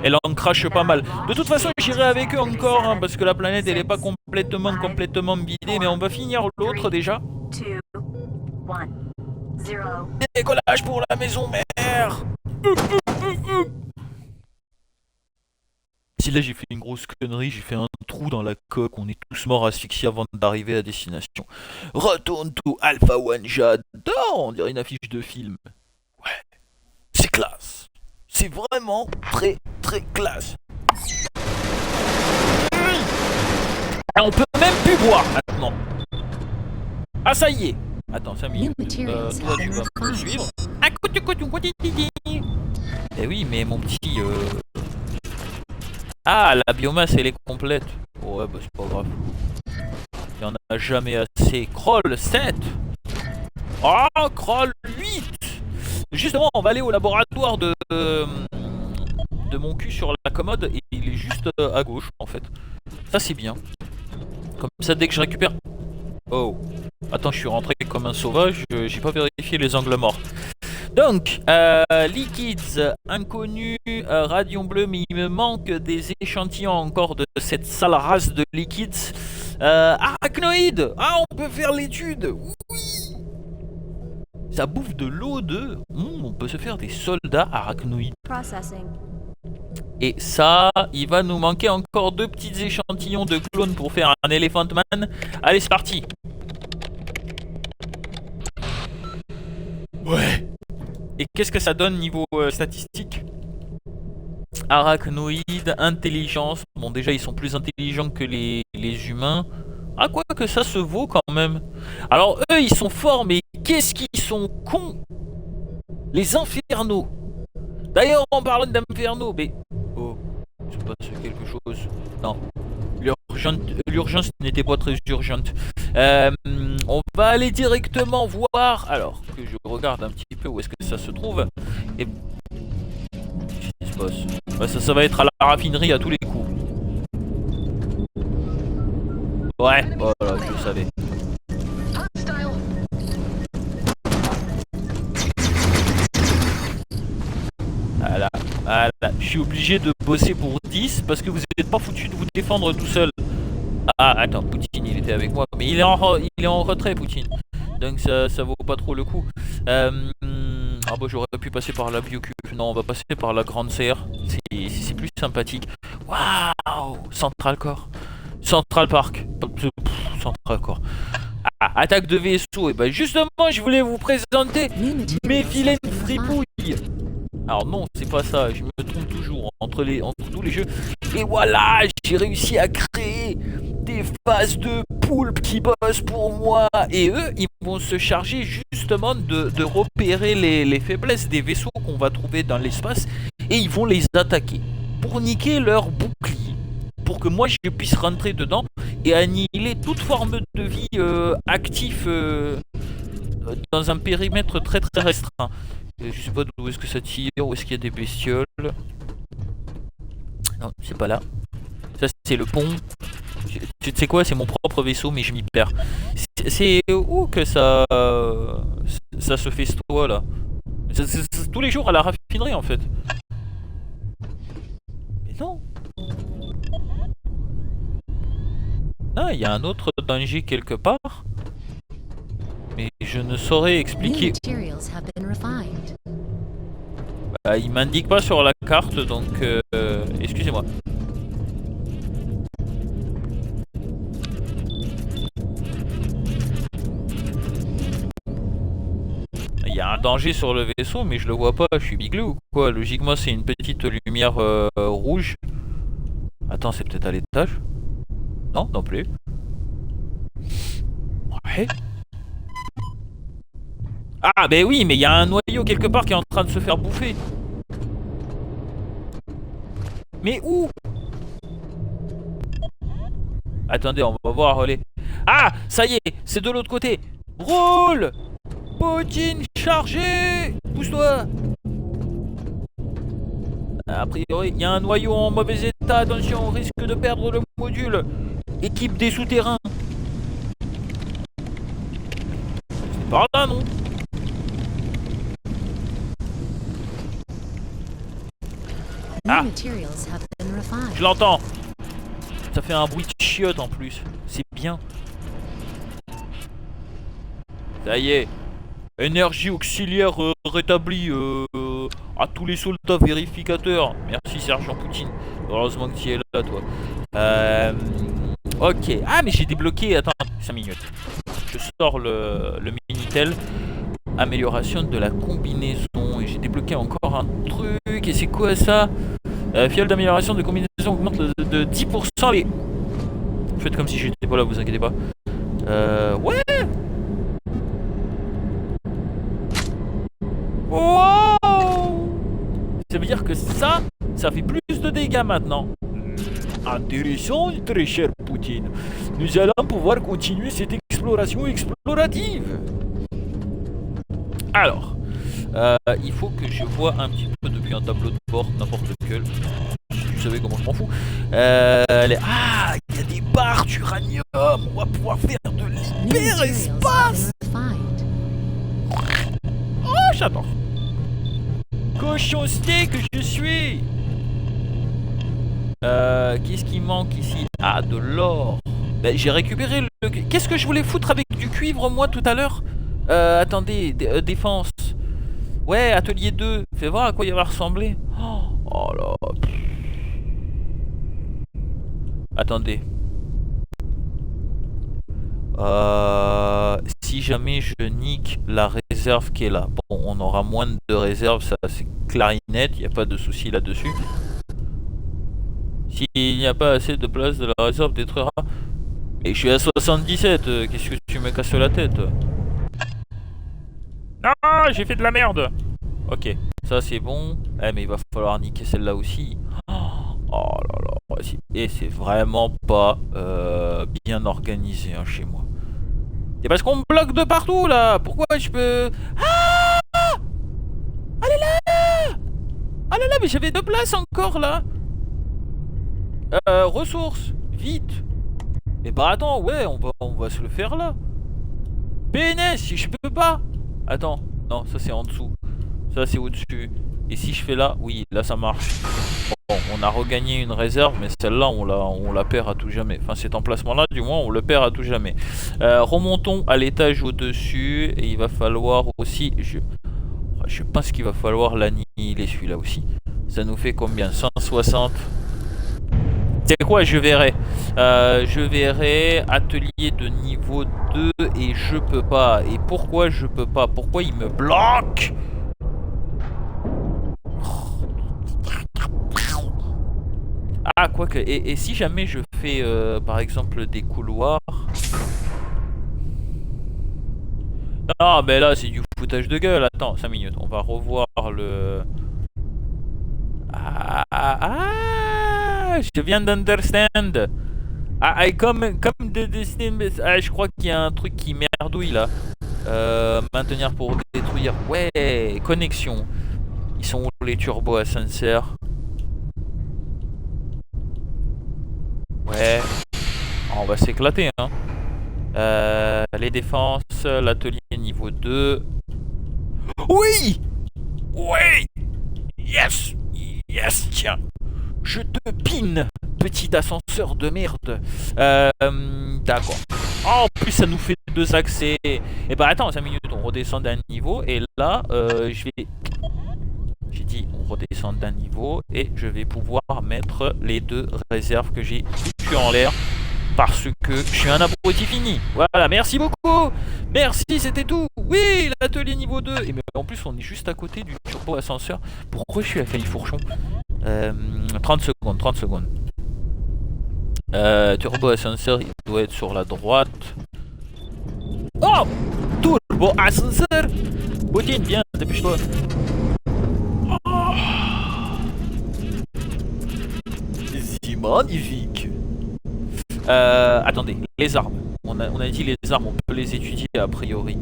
elle en crache pas mal. De toute façon, j'irai avec eux encore, hein, parce que la planète, elle est pas complètement vidée, mais on va finir l'autre déjà. 2, 1, 0. Décollage pour la maison mère. Si là j'ai fait une grosse connerie, j'ai fait un trou dans la coque, on est tous morts asphyxiés avant d'arriver à destination. Retourne to Alpha One, j'adore, on dirait une affiche de film. Ouais, c'est classe. C'est vraiment très classe. Et on peut même plus boire maintenant. Ah ça y est. Attends 5 minutes. Toi tu vas me suivre. Eh oui mais mon petit Ah la biomasse elle est complète. Ouais bah c'est pas grave. Il y en a jamais assez. Crawl 7. Oh Crawl 8. Justement on va aller au laboratoire de mon cul sur la commode et il est juste à gauche en fait. Ça c'est bien. Comme ça dès que je récupère... Oh. Attends, je suis rentré comme un sauvage, j'ai pas vérifié les angles morts. Donc, liquides, inconnus, radium bleu, mais il me manque des échantillons encore de cette sale race de liquides. Arachnoïdes. Ah, on peut faire l'étude. Oui. Ça bouffe de l'eau de... on peut se faire des soldats arachnoïdes. Processing. Et ça, il va nous manquer encore 2 petits échantillons de clones pour faire un Elephant Man. Allez, c'est parti. Ouais. Et qu'est-ce que ça donne niveau statistique? Arachnoïdes, intelligence. Bon, déjà, ils sont plus intelligents que les humains. Ah, quoi que ça se vaut quand même. Alors, eux, ils sont forts, mais qu'est-ce qu'ils sont cons? Les infernaux. D'ailleurs, en parlant d'infernaux, mais... Oh, il se passe quelque chose. Non. L'urgence n'était pas très urgente. On va aller directement voir. Alors que je regarde un petit peu où est-ce que ça se trouve. Et qu'est-ce qui se passe? Bah, ça va être à la raffinerie à tous les coups. Ouais, voilà, je le savais. Voilà, je suis obligé de bosser pour 10 parce que vous n'êtes pas foutu de vous défendre tout seul. Ah, attends, Poutine, il était avec moi. Mais il est en retrait, Poutine. Donc ça vaut pas trop le coup. Ah bah j'aurais pu passer par la Biocube. Non, on va passer par la Grande Serre. C'est plus sympathique. Waouh, Central Core. Central Park. Central Core. Ah, attaque de vaisseau. Et bah justement, je voulais vous présenter mes filets de fripouille. Alors non, c'est pas ça, je me trompe toujours entre tous les jeux. Et voilà, j'ai réussi à créer des phases de poulpe qui bossent pour moi. Et eux, ils vont se charger justement de repérer les faiblesses des vaisseaux qu'on va trouver dans l'espace. Et ils vont les attaquer pour niquer leur bouclier. Pour que moi, je puisse rentrer dedans et annihiler toute forme de vie active dans un périmètre très restreint. Je sais pas d'où est-ce que ça tire, où est-ce qu'il y a des bestioles. Non, c'est pas là. Ça c'est le pont. Tu sais quoi, c'est mon propre vaisseau mais je m'y perds. C'est où que ça se festoie là? C'est tous les jours à la raffinerie en fait. Mais non. Ah, il y a un autre danger quelque part. Mais je ne saurais expliquer. Bah, il m'indique pas sur la carte, donc excusez-moi. Il y a un danger sur le vaisseau, mais je le vois pas. Je suis biglou ou quoi? Logiquement, c'est une petite lumière rouge. Attends, c'est peut-être à l'étage? Non, non plus. Ouais. Ah, ben oui, mais il y a un noyau quelque part qui est en train de se faire bouffer. Mais où? Attendez, on va voir les... Ah, ça y est, c'est de l'autre côté. Roule! Poutine chargé! Pousse-toi! A priori, il y a un noyau en mauvais état. Attention, on risque de perdre le module. Équipe des souterrains. C'est par là, non? Ah! Je l'entends. Ça fait un bruit de chiotte en plus. C'est bien. Ça y est. Énergie auxiliaire rétablie à tous les soldats vérificateurs. Merci Sergent Poutine. Heureusement que tu es là, toi. Ok. Ah, mais j'ai débloqué. Attends, 5 minutes. Je sors le Minitel. Amélioration de la combinaison. Et j'ai débloqué encore un truc. Et c'est quoi ça? Fiole d'amélioration de combinaison augmente de 10% les... Faites comme si j'étais pas là, vous inquiétez pas. Ouais. Wow. Ça veut dire que ça fait plus de dégâts maintenant. Intéressant, très cher Poutine. Nous allons pouvoir continuer cette exploration explorative. Alors, il faut que je vois un petit peu depuis un tableau de bord, n'importe lequel. Vous savez comment je m'en fous. Ah, il y a des barres d'uranium. On va pouvoir faire de l'hyperespace. Oh, j'adore. Cochon steak que je suis. Qu'est-ce qui manque ici? Ah, de l'or. Ben, j'ai récupéré le... Qu'est-ce que je voulais foutre avec du cuivre, moi, tout à l'heure? Attendez, défense. Ouais, atelier 2. Fais voir à quoi il va ressembler. Oh là. Attendez. Si jamais je nique la réserve qui est là. Bon, on aura moins de réserve, ça c'est clarinette, il n'y a pas de souci là-dessus. S'il n'y a pas assez de place de la réserve détruira. Et je suis à 77, qu'est-ce que tu me casses la tête? Non, j'ai fait de la merde. Ok, ça c'est bon. Eh mais il va falloir niquer celle-là aussi. Oh là là. Et c'est vraiment pas bien organisé hein, chez moi. C'est parce qu'on me bloque de partout là. Pourquoi je peux... Ah! Allez là! Ah là là, mais j'avais 2 places encore là. Ressources. Vite. Mais bah attends, ouais, on va se le faire là. PNS, si je peux pas. Attends, non, ça c'est en dessous. Ça c'est au-dessus. Et si je fais là, oui, là ça marche. Bon, on a regagné une réserve, mais celle-là, on la perd à tout jamais. Enfin, cet emplacement-là, du moins, on le perd à tout jamais. Remontons à l'étage au-dessus. Et il va falloir aussi... Je pense qu'il va falloir l'annihiler, celui-là aussi. Ça nous fait combien? 160. C'est quoi, je verrai. Je verrai atelier de niveau 2 et je peux pas. Et pourquoi je peux pas? Pourquoi il me bloque? Ah, quoique. Et si jamais je fais, par exemple, des couloirs... Non, mais là, c'est du foutage de gueule. Attends, 5 minutes. On va revoir le... Je viens d'understand. Comme de je crois qu'il y a un truc qui merdouille, là. Maintenir pour détruire. Ouais, connexion. Ils sont où les turbos ascenseurs? Ouais. On va s'éclater, hein. Les défenses, l'atelier niveau 2. Oui! Oui! Yes! Yes, tiens! Je te pine, petit ascenseur de merde. D'accord. Oh, en plus, ça nous fait 2 accès. Et bah, attends, 5 minutes, on redescend d'un niveau. Et là, je vais... J'ai dit, on redescend d'un niveau. Et je vais pouvoir mettre les 2 réserves que j'ai foutues en l'air. Parce que je suis un abruti fini. Voilà, merci beaucoup. Merci, c'était tout. Oui, l'atelier niveau 2. Et mais en plus, on est juste à côté du turbo ascenseur. Pourquoi je suis à Califourchon 30 secondes, 30 secondes. Turbo ascenseur, il doit être sur la droite. Oh! Bon, ascenseur. Bottine, viens, dépêche-toi. Oh. C'est magnifique. Attendez, les armes. On a dit les armes, on peut les étudier a priori.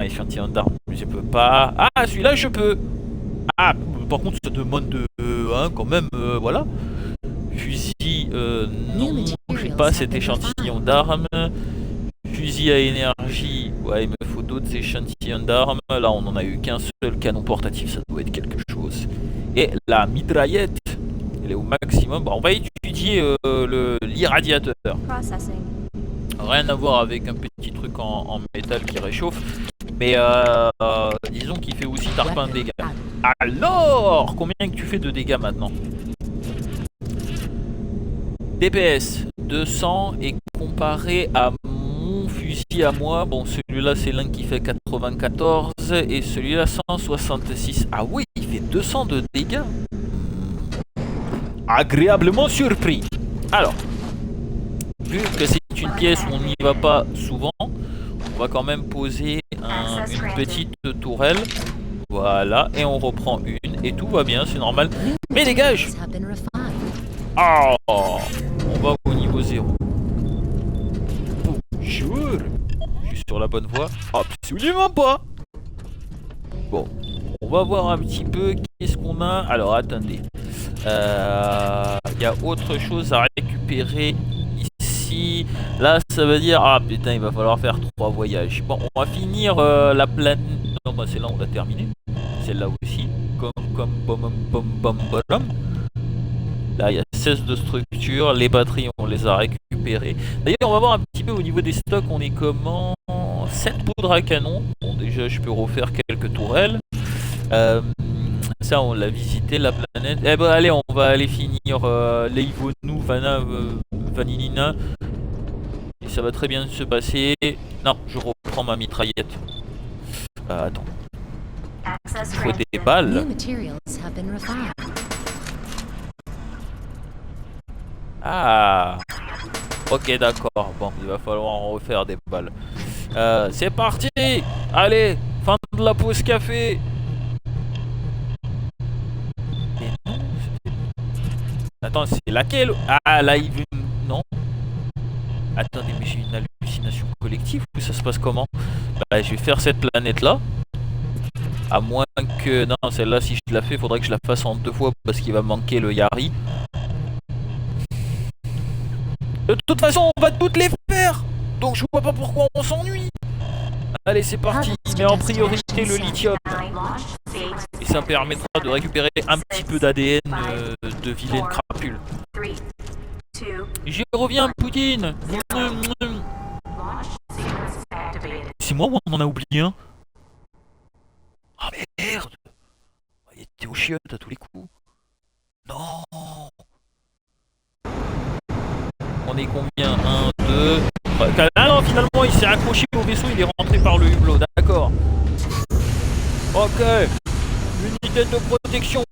Échantillon d'armes, je peux pas. Ah, celui-là, je peux. Ah, par contre, ça demande de... quand même, voilà. Fusil, non, j'ai pas cet échantillon d'armes. Fusil à énergie, ouais, il me faut d'autres échantillons d'armes. Là, on en a eu qu'un seul. Canon portatif, ça doit être quelque chose. Et la mitraillette, elle est au maximum. Bon, on va étudier l'irradiateur. Processing. Rien à voir avec un petit truc en métal qui réchauffe. Mais disons qu'il fait aussi tarpin de dégâts. Alors, combien que tu fais de dégâts maintenant? DPS 200 et comparé à mon fusil à moi, bon celui-là c'est l'un qui fait 94 et celui-là 166. Ah oui, il fait 200 de dégâts. Agréablement surpris. Alors, vu que c'est une pièce où on n'y va pas souvent, on va quand même poser une petite tourelle. Voilà, et on reprend une et tout va bien, c'est normal. Mais dégage! Oh, on va au niveau 0. Bonjour. Je suis sur la bonne voie. Absolument pas. Bon, on va voir un petit peu qu'est-ce qu'on a. Alors attendez. Il y a autre chose à récupérer ici. Là, ça veut dire... Ah putain, il va falloir faire 3 voyages. Bon, on va finir la planète... Non, bah celle-là, on l'a terminée. Celle-là aussi. Bom. Là, il y a 16 de structure. Les batteries, on les a récupérées. D'ailleurs, on va voir un petit peu au niveau des stocks. On est comment? 7 poudres à canon. Bon, déjà, je peux refaire quelques tourelles. Ça, on l'a visité, la planète. Eh ben, allez, on va aller finir l'Eivonu, Vanillina. Et ça va très bien se passer. Non, je reprends ma mitraillette. Attends. Il faut des balles. Ah. Ok, d'accord. Bon, il va falloir en refaire des balles. C'est parti. Allez, fin de la pause café. Attends, c'est laquelle? Ah, là, il veut... Non. Attendez, mais j'ai une hallucination collective ou ça se passe comment? Bah, je vais faire cette planète-là. À moins que... Non, celle-là, si je la fais, il faudrait que je la fasse en 2 fois parce qu'il va manquer le Yari. De toute façon, on va toutes les faire. Donc je vois pas pourquoi on s'ennuie. Allez, c'est parti. Mais en priorité le lithium. Et ça me permettra de récupérer un petit peu d'ADN de vilaine crapule. J'y reviens, Poutine. C'est moi ou on en a oublié un? Ah merde. Il était au chiottes à tous les coups. Non. On est combien? 1, 2... Ah non, finalement il s'est accroché au vaisseau, il est rentré par le hublot, d'accord. Ok. Unité de protection.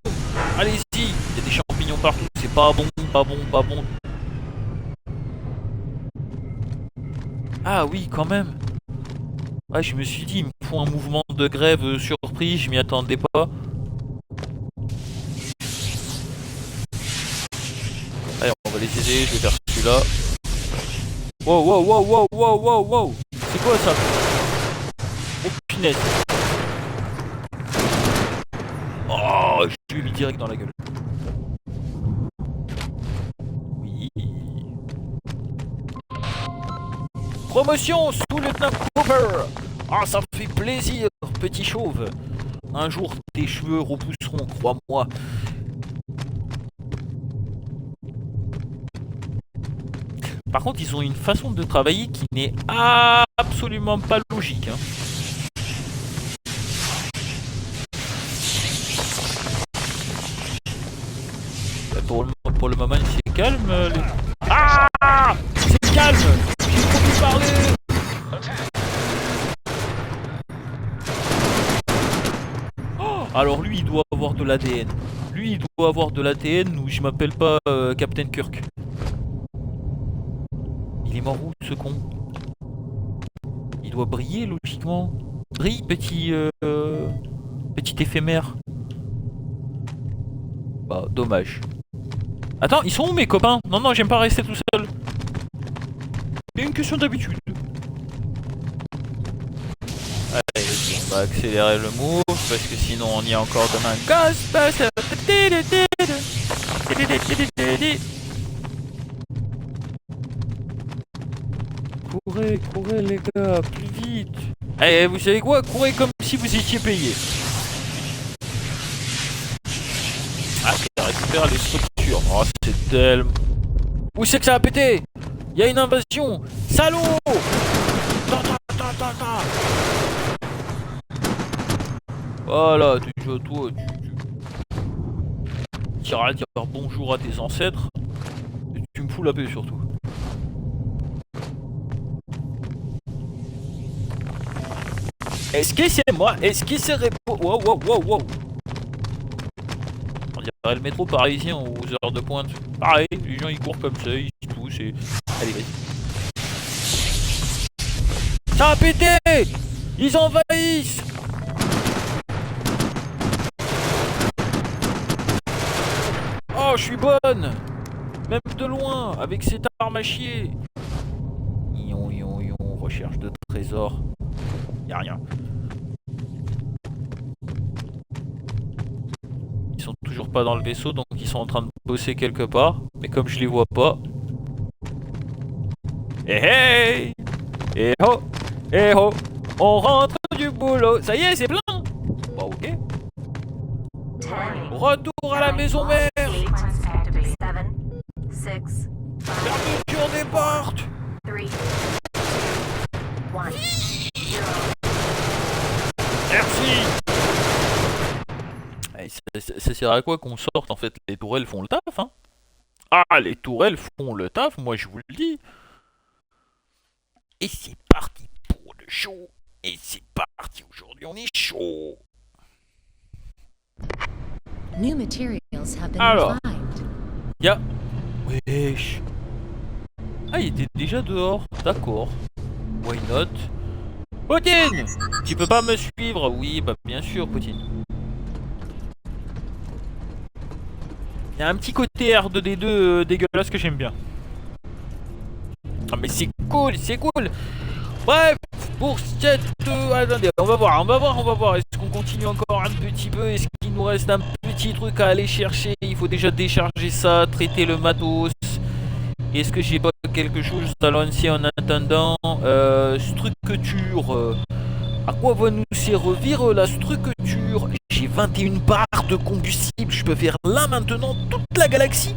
Allez-y. Il y a des champignons partout, c'est pas bon, pas bon. Ah oui, quand même. Ouais, je me suis dit, il me faut un mouvement de grève surprise, je m'y attendais pas. Allez, on va les aider, je vais faire celui-là. Wow. C'est quoi ça? Oh punaise. Oh, je lui ai mis direct dans la gueule. Oui. Promotion sous lieutenant Cooper. Ah, ça me fait plaisir, petit chauve. Un jour, tes cheveux repousseront, crois-moi. Par contre, ils ont une façon de travailler qui n'est absolument pas logique. Hein. Pour le moment, c'est calme. Ah, c'est calme. J'ai trop pu parler. Oh, alors lui, il doit avoir de l'ADN. Lui, il doit avoir de l'ADN ou je m'appelle pas Captain Kirk. Il est mort où ce con? Il doit briller logiquement. Brille, petit éphémère. Bah, dommage. Attends, ils sont où mes copains? Non, non, j'aime pas rester tout seul. C'est une question d'habitude. Allez, on va accélérer le move parce que sinon on y a encore demain. Ghostbusters. Courez, courez les gars, plus vite. Allez, vous savez quoi? Courez comme si vous étiez payé. Ah, ça récupère les structures. Oh, c'est tellement... Où c'est que ça a pété? Il y a une invasion. Salaud! Voilà, tu joues toi, tu iras dire bonjour à tes ancêtres. Et tu me fous la paix surtout. Est-ce que c'est moi? Est-ce que c'est Repo? Wow, wow, wow, wow. On dirait le métro parisien aux heures de pointe. Pareil, les gens ils courent comme ça, ils se poussent et... Allez, vas-y. Ça a pété! Ils envahissent! Oh, je suis bonne! Même de loin, avec cette arme à chier! Yon, yon, yon, recherche de trésors. Y'a rien. Ils sont toujours pas dans le vaisseau, donc ils sont en train de bosser quelque part. Mais comme je les vois pas... Eh hey! Eh ho! Eh ho! On rentre du boulot! Ça y est, c'est plein! Bah ok. Retour à la maison mère! Fermeture des portes! Merci! Ça sert à quoi qu'on sorte en fait? Les tourelles font le taf, hein? Ah, les tourelles font le taf, moi je vous le dis! Et c'est parti pour le show! Et c'est parti, aujourd'hui on est chaud! New materials have been Alors, refined. y'a... Wesh! Ah, il était déjà dehors, d'accord. Why not? Poutine! Tu peux pas me suivre? Oui, bah bien sûr, Poutine. Il y a un petit côté R2D2 dégueulasse que j'aime bien. Ah mais c'est cool, c'est cool! Bref, pour cette... attendez, on va voir. Est-ce qu'on continue encore un petit peu? Est-ce qu'il nous reste un petit truc à aller chercher? Il faut déjà décharger ça, traiter le matos. Est-ce que j'ai pas quelque chose à lancer en attendant? Structure. À quoi va nous servir la structure? J'ai 21 barres de combustible. Je peux faire là maintenant toute la galaxie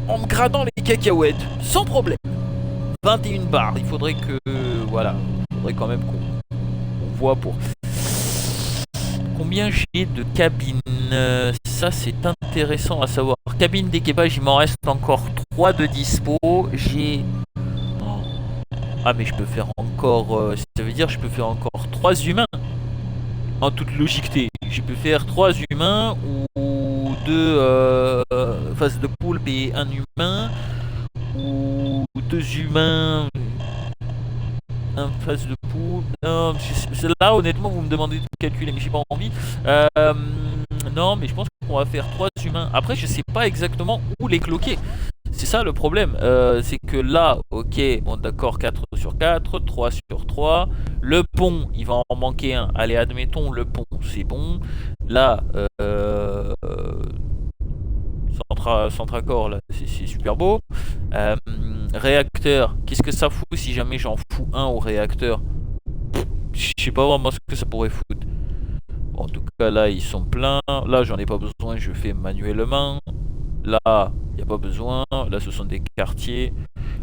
en me gradant les cacahuètes. Sans problème. 21 barres. Il faudrait que... voilà. Il faudrait quand même qu'on voit pour... Combien j'ai de cabines? Ça c'est intéressant à savoir. Cabine d'équipage, il m'en reste encore 3 de dispo. J'ai... Ah mais je peux faire encore... ça veut dire que je peux faire encore 3 humains. En toute logiqueté. Je peux faire 3 humains ou 2 faces de poulpe et 1 humain. Ou 2 humains... Un face de poule. Non, là honnêtement vous me demandez de calculer mais j'ai pas envie. Non mais je pense qu'on va faire 3 humains. Après je sais pas exactement où les cloquer. C'est ça le problème. C'est que là, ok, bon d'accord, 4 sur 4, 3 sur 3. Le pont, il va en manquer un. Allez, admettons le pont, c'est bon. Là, Centracor, là, c'est super beau. Réacteur, qu'est-ce que ça fout si jamais j'en fous un au réacteur? Je sais pas vraiment ce que ça pourrait foutre. Bon, en tout cas, là, ils sont pleins. Là, j'en ai pas besoin, je fais manuellement. Là, il n'y a pas besoin. Là, ce sont des quartiers.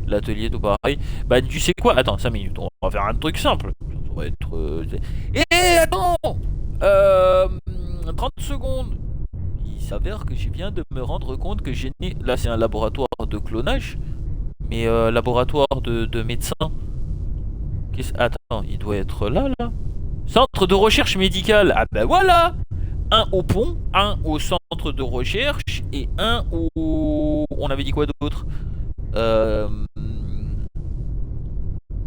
L'atelier, tout pareil. Bah, tu sais quoi? Attends, 5 minutes. On va faire un truc simple. Ça va être... attends 30 secondes. Il s'avère que je viens de me rendre compte que j'ai... Là, c'est un laboratoire de clonage. Mais laboratoire de médecin. Attends, il doit être là. Centre de recherche médicale. Ah bah voilà. Un au pont, un au centre de recherche et un au... On avait dit quoi d'autre?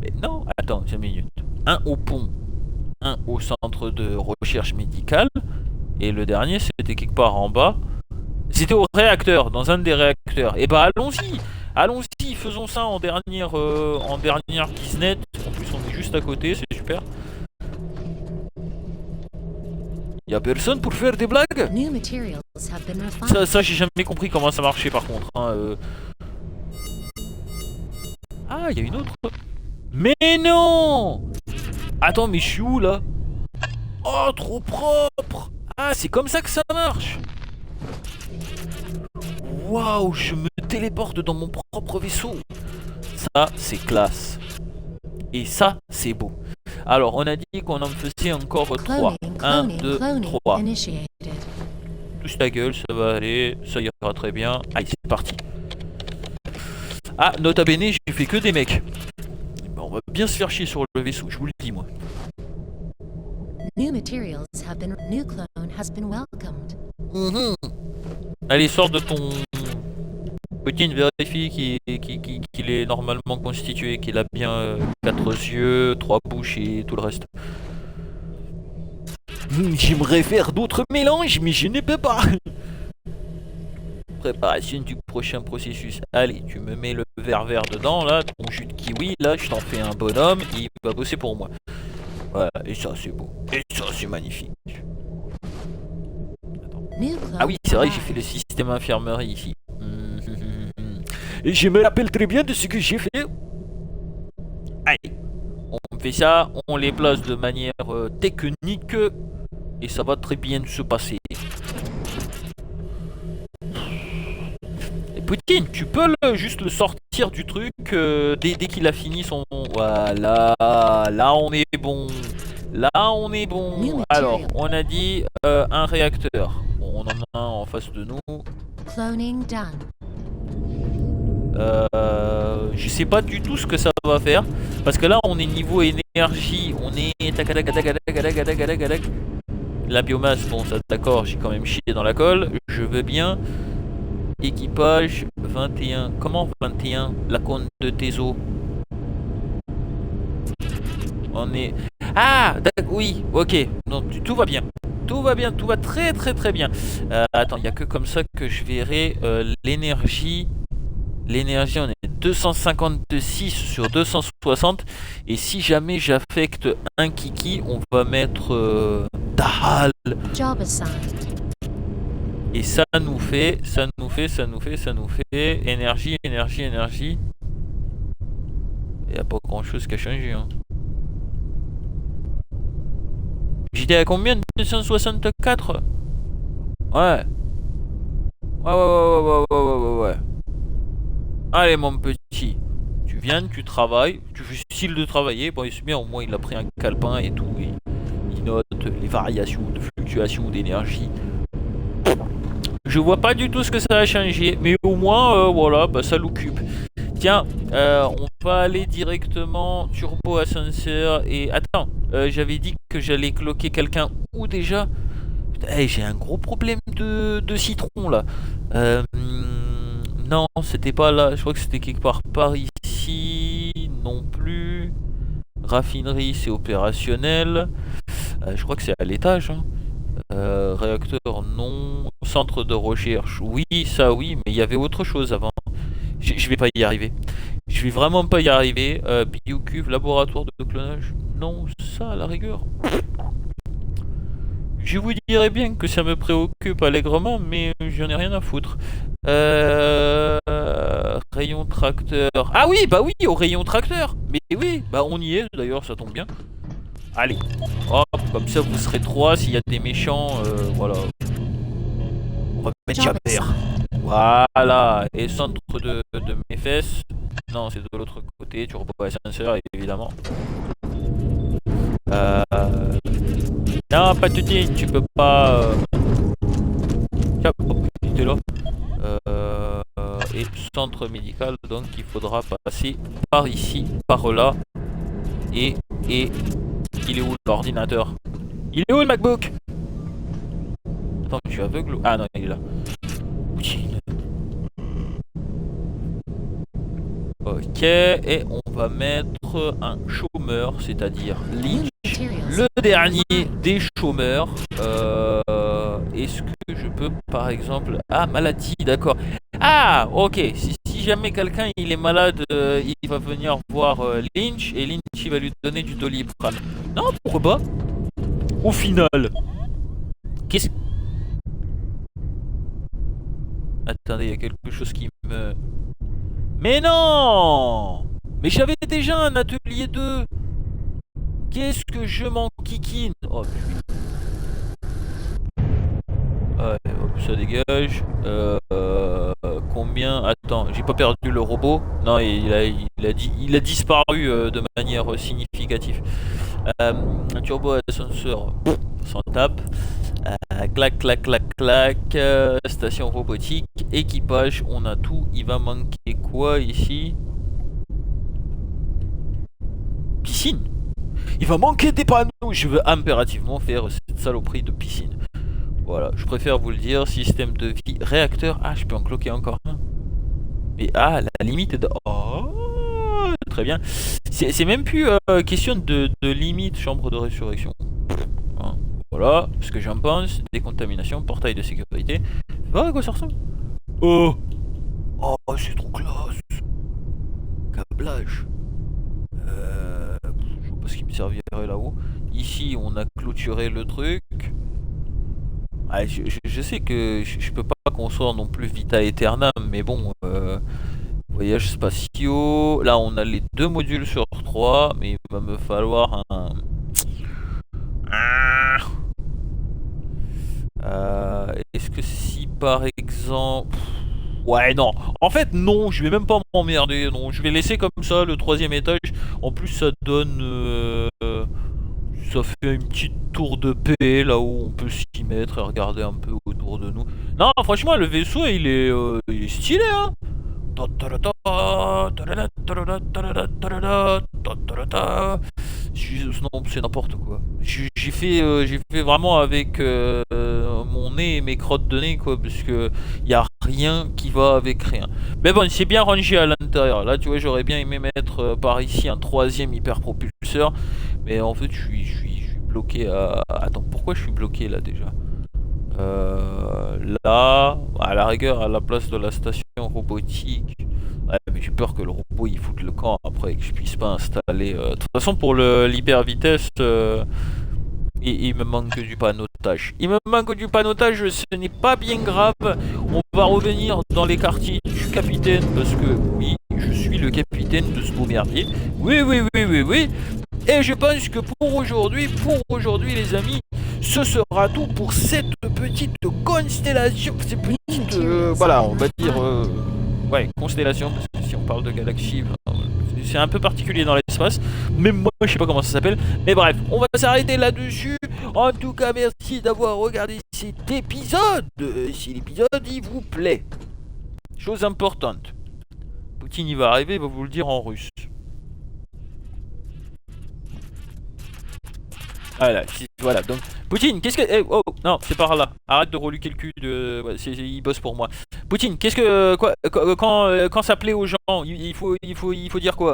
Mais non, attends, 5 minutes. Un au pont, un au centre de recherche médicale, et le dernier c'était quelque part en bas. C'était au réacteur, dans un des réacteurs. Et bah allons-y, allons-y, faisons ça en dernière business. En plus on est juste à côté, c'est super. Y'a personne pour faire des blagues? New materials have been refined. Ça j'ai jamais compris comment ça marchait par contre. Hein, Ah, il y a une autre. Mais non! Attends, mais je suis où là? Oh, trop propre! Ah, c'est comme ça que ça marche! Waouh, je me téléporte dans mon propre vaisseau! Ça, c'est classe. Et ça, c'est beau. Alors, on a dit qu'on en faisait encore 3. 1, 2, 3. Initiated. Touche ta gueule, ça va aller, ça ira très bien. Allez, c'est parti. Ah, nota bene, j'ai fait que des mecs. Ben, on va bien se faire chier sur le vaisseau, je vous le dis, moi. New materials have been. New clone has been welcomed. Allez, sors de ton... Poutine, vérifie qu'il est normalement constitué, qu'il a bien 4 yeux, 3 bouches et tout le reste. J'aimerais faire d'autres mélanges, mais je ne peux pas. Préparation du prochain processus. Allez, tu me mets le verre vert dedans, là, ton jus de kiwi, là, je t'en fais un bonhomme, et il va bosser pour moi. Voilà, et ça c'est beau. Et ça c'est magnifique. New clone. Ah oui, c'est vrai, j'ai fait le système infirmerie ici. Et je me rappelle très bien de ce que j'ai fait. Allez, on fait ça, on les place de manière technique et ça va très bien se passer. Et Poutine, tu peux juste le sortir du truc dès qu'il a fini son... Voilà, là on est bon. Là on est bon. Alors, on a dit un réacteur. Bon, on en a un en face de nous. Cloning done. Je sais pas du tout ce que ça va faire parce que là on est niveau énergie, on est la biomasse, bon ça d'accord, j'ai quand même chié dans la colle, je veux bien. Équipage 21, comment 21? La compte de tes eaux. On est... Ah oui, ok, donc tout va bien. Tout va bien, tout va très bien. Attends, il n'y a que comme ça que je verrai l'énergie. L'énergie, on est 256 sur 260. Et si jamais j'affecte un kiki, on va mettre Dahal. Job assigned. Et ça nous fait énergie. Il n'y a pas grand chose qui a changé. Hein. J'étais à combien? 264? Ouais. Ouais. Allez mon petit, tu viens, tu travailles, tu fais style de travailler, bon c'est bien, au moins il a pris un calepin et tout, et il note les variations de fluctuation d'énergie. Je vois pas du tout ce que ça a changé, mais au moins voilà, bah, ça l'occupe. Tiens, on va aller directement turbo ascenseur et... Attends, j'avais dit que j'allais cloquer quelqu'un où déjà? Hey, j'ai un gros problème de citron là. Non, c'était pas là. Je crois que c'était quelque part par ici. Non plus. Raffinerie, c'est opérationnel. Je crois que c'est à l'étage. Hein. Réacteur, non. Centre de recherche, oui, ça oui. Mais il y avait autre chose avant. Je vais pas y arriver. Je vais vraiment pas y arriver. Biocuve, laboratoire de clonage. Non, ça à la rigueur. Je vous dirais bien que ça me préoccupe allègrement, mais j'en ai rien à foutre. Rayon tracteur. Ah oui, bah oui, au rayon tracteur. Mais oui, bah on y est d'ailleurs, ça tombe bien. Allez, hop, comme ça vous serez 3 s'il y a des méchants, voilà. On va mettre Japper. Voilà, et centre de mes fesses. Non, c'est de l'autre côté, turbo ascenseur évidemment. Non, pas de Poutine, tu peux pas. Tiens, t'es là. Et centre médical, donc il faudra passer par ici, par là. Et il est où l'ordinateur? Il est où le MacBook? Attends, je suis aveugle. Ah non, il est là. Poutine. Ok, et on va mettre un chômeur, c'est-à-dire Lynch, Materials. le dernier des chômeurs. Est-ce que je peux, par exemple... Ah, maladie, d'accord. Ah, ok, si jamais quelqu'un il est malade, il va venir voir Lynch, et Lynch il va lui donner du Doliprane. Non, pourquoi pas? Au final, qu'est-ce... Attendez, il y a quelque chose qui me... Mais non! Mais j'avais déjà un atelier 2. Qu'est-ce que je m'en kikine? Oh putain. Ouais, hop, ça dégage. Combien? Attends, j'ai pas perdu le robot. Non, il a disparu de manière significative. Turbo ascenseur, s'en tape. Clac, clac, clac, clac. Station robotique, équipage, on a tout. Il va manquer quoi ici? Piscine. Il va manquer des panneaux. Je veux impérativement faire cette saloperie de piscine. Voilà, je préfère vous le dire. Système de vie, réacteur. Ah, je peux en cloquer encore un. Mais ah, la limite est de... Oh, très bien. C'est même plus question de limite chambre de résurrection. Hein, voilà, ce que j'en pense. Décontamination, portail de sécurité. Ah, à quoi ça ressemble? Oh, oh, c'est trop classe. Câblage. Je vois pas ce qui me servirait là-haut. Ici, on a clôturé le truc. Ah, je sais que je peux pas construire non plus Vita Aeternam, mais bon, voyages spatiaux. Là, on a les 2 modules sur 3, mais il va me falloir un... Est-ce que si par exemple... Ouais, non. En fait, non, je vais même pas m'emmerder. Non, je vais laisser comme ça le 3e étage. En plus, ça donne... ça fait une petite tour de paix là où on peut s'y mettre et regarder un peu autour de nous. Non, franchement, le vaisseau, il est stylé, hein. Non, c'est n'importe quoi. J'ai fait vraiment avec mon nez et mes crottes de nez, quoi, parce que y a rien qui va avec rien. Mais bon, c'est bien rangé à l'intérieur. Là, tu vois, j'aurais bien aimé mettre par ici un 3e hyperpropulseur, mais en fait, je suis bloqué à... Attends, pourquoi je suis bloqué là déjà? Là, à la rigueur, à la place de la station robotique. Ouais, mais j'ai peur que le robot il foute le camp après et que je puisse pas installer. De toute façon, pour l'hyper vitesse, il me manque du panotage. Il me manque du panotage, ce n'est pas bien grave. On va revenir dans les quartiers du capitaine parce que oui, je suis le capitaine de ce beau merdier. Oui, oui, oui, oui, oui. Et je pense que pour aujourd'hui, les amis, ce sera tout pour cette petite constellation. Cette petite, voilà, on va dire, ouais, constellation, parce que si on parle de galaxie, c'est un peu particulier dans l'espace. Même moi, je sais pas comment ça s'appelle. Mais bref, on va s'arrêter là-dessus. En tout cas, merci d'avoir regardé cet épisode. Si l'épisode, il vous plaît. Chose importante. Poutine, il va arriver, il va vous le dire en russe. Voilà, donc Poutine, qu'est-ce que... oh, non, c'est par là. Arrête de reluquer le cul de... Ouais, il bosse pour moi. Poutine, qu'est-ce que... Quoi, quand ça plaît aux gens, il faut dire quoi?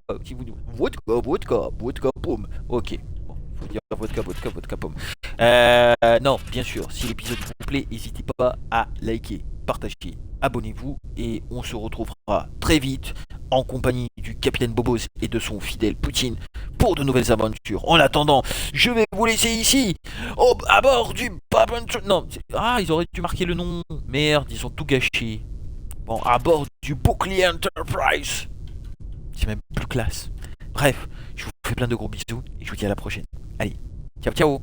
Vodka, pomme. Ok. Bon, il faut dire vodka, pomme. Non, bien sûr, si l'épisode vous plaît, n'hésitez pas à liker, partager, abonnez-vous et on se retrouvera très vite en compagnie du capitaine Bobos et de son fidèle Poutine pour de nouvelles aventures. En attendant, je vais vous laisser ici, à bord du... Non, ah, ils auraient dû marquer le nom. Merde, ils ont tout gâché. Bon, à bord du bouclier Enterprise. C'est même plus classe. Bref, je vous fais plein de gros bisous et je vous dis à la prochaine. Allez, ciao ciao.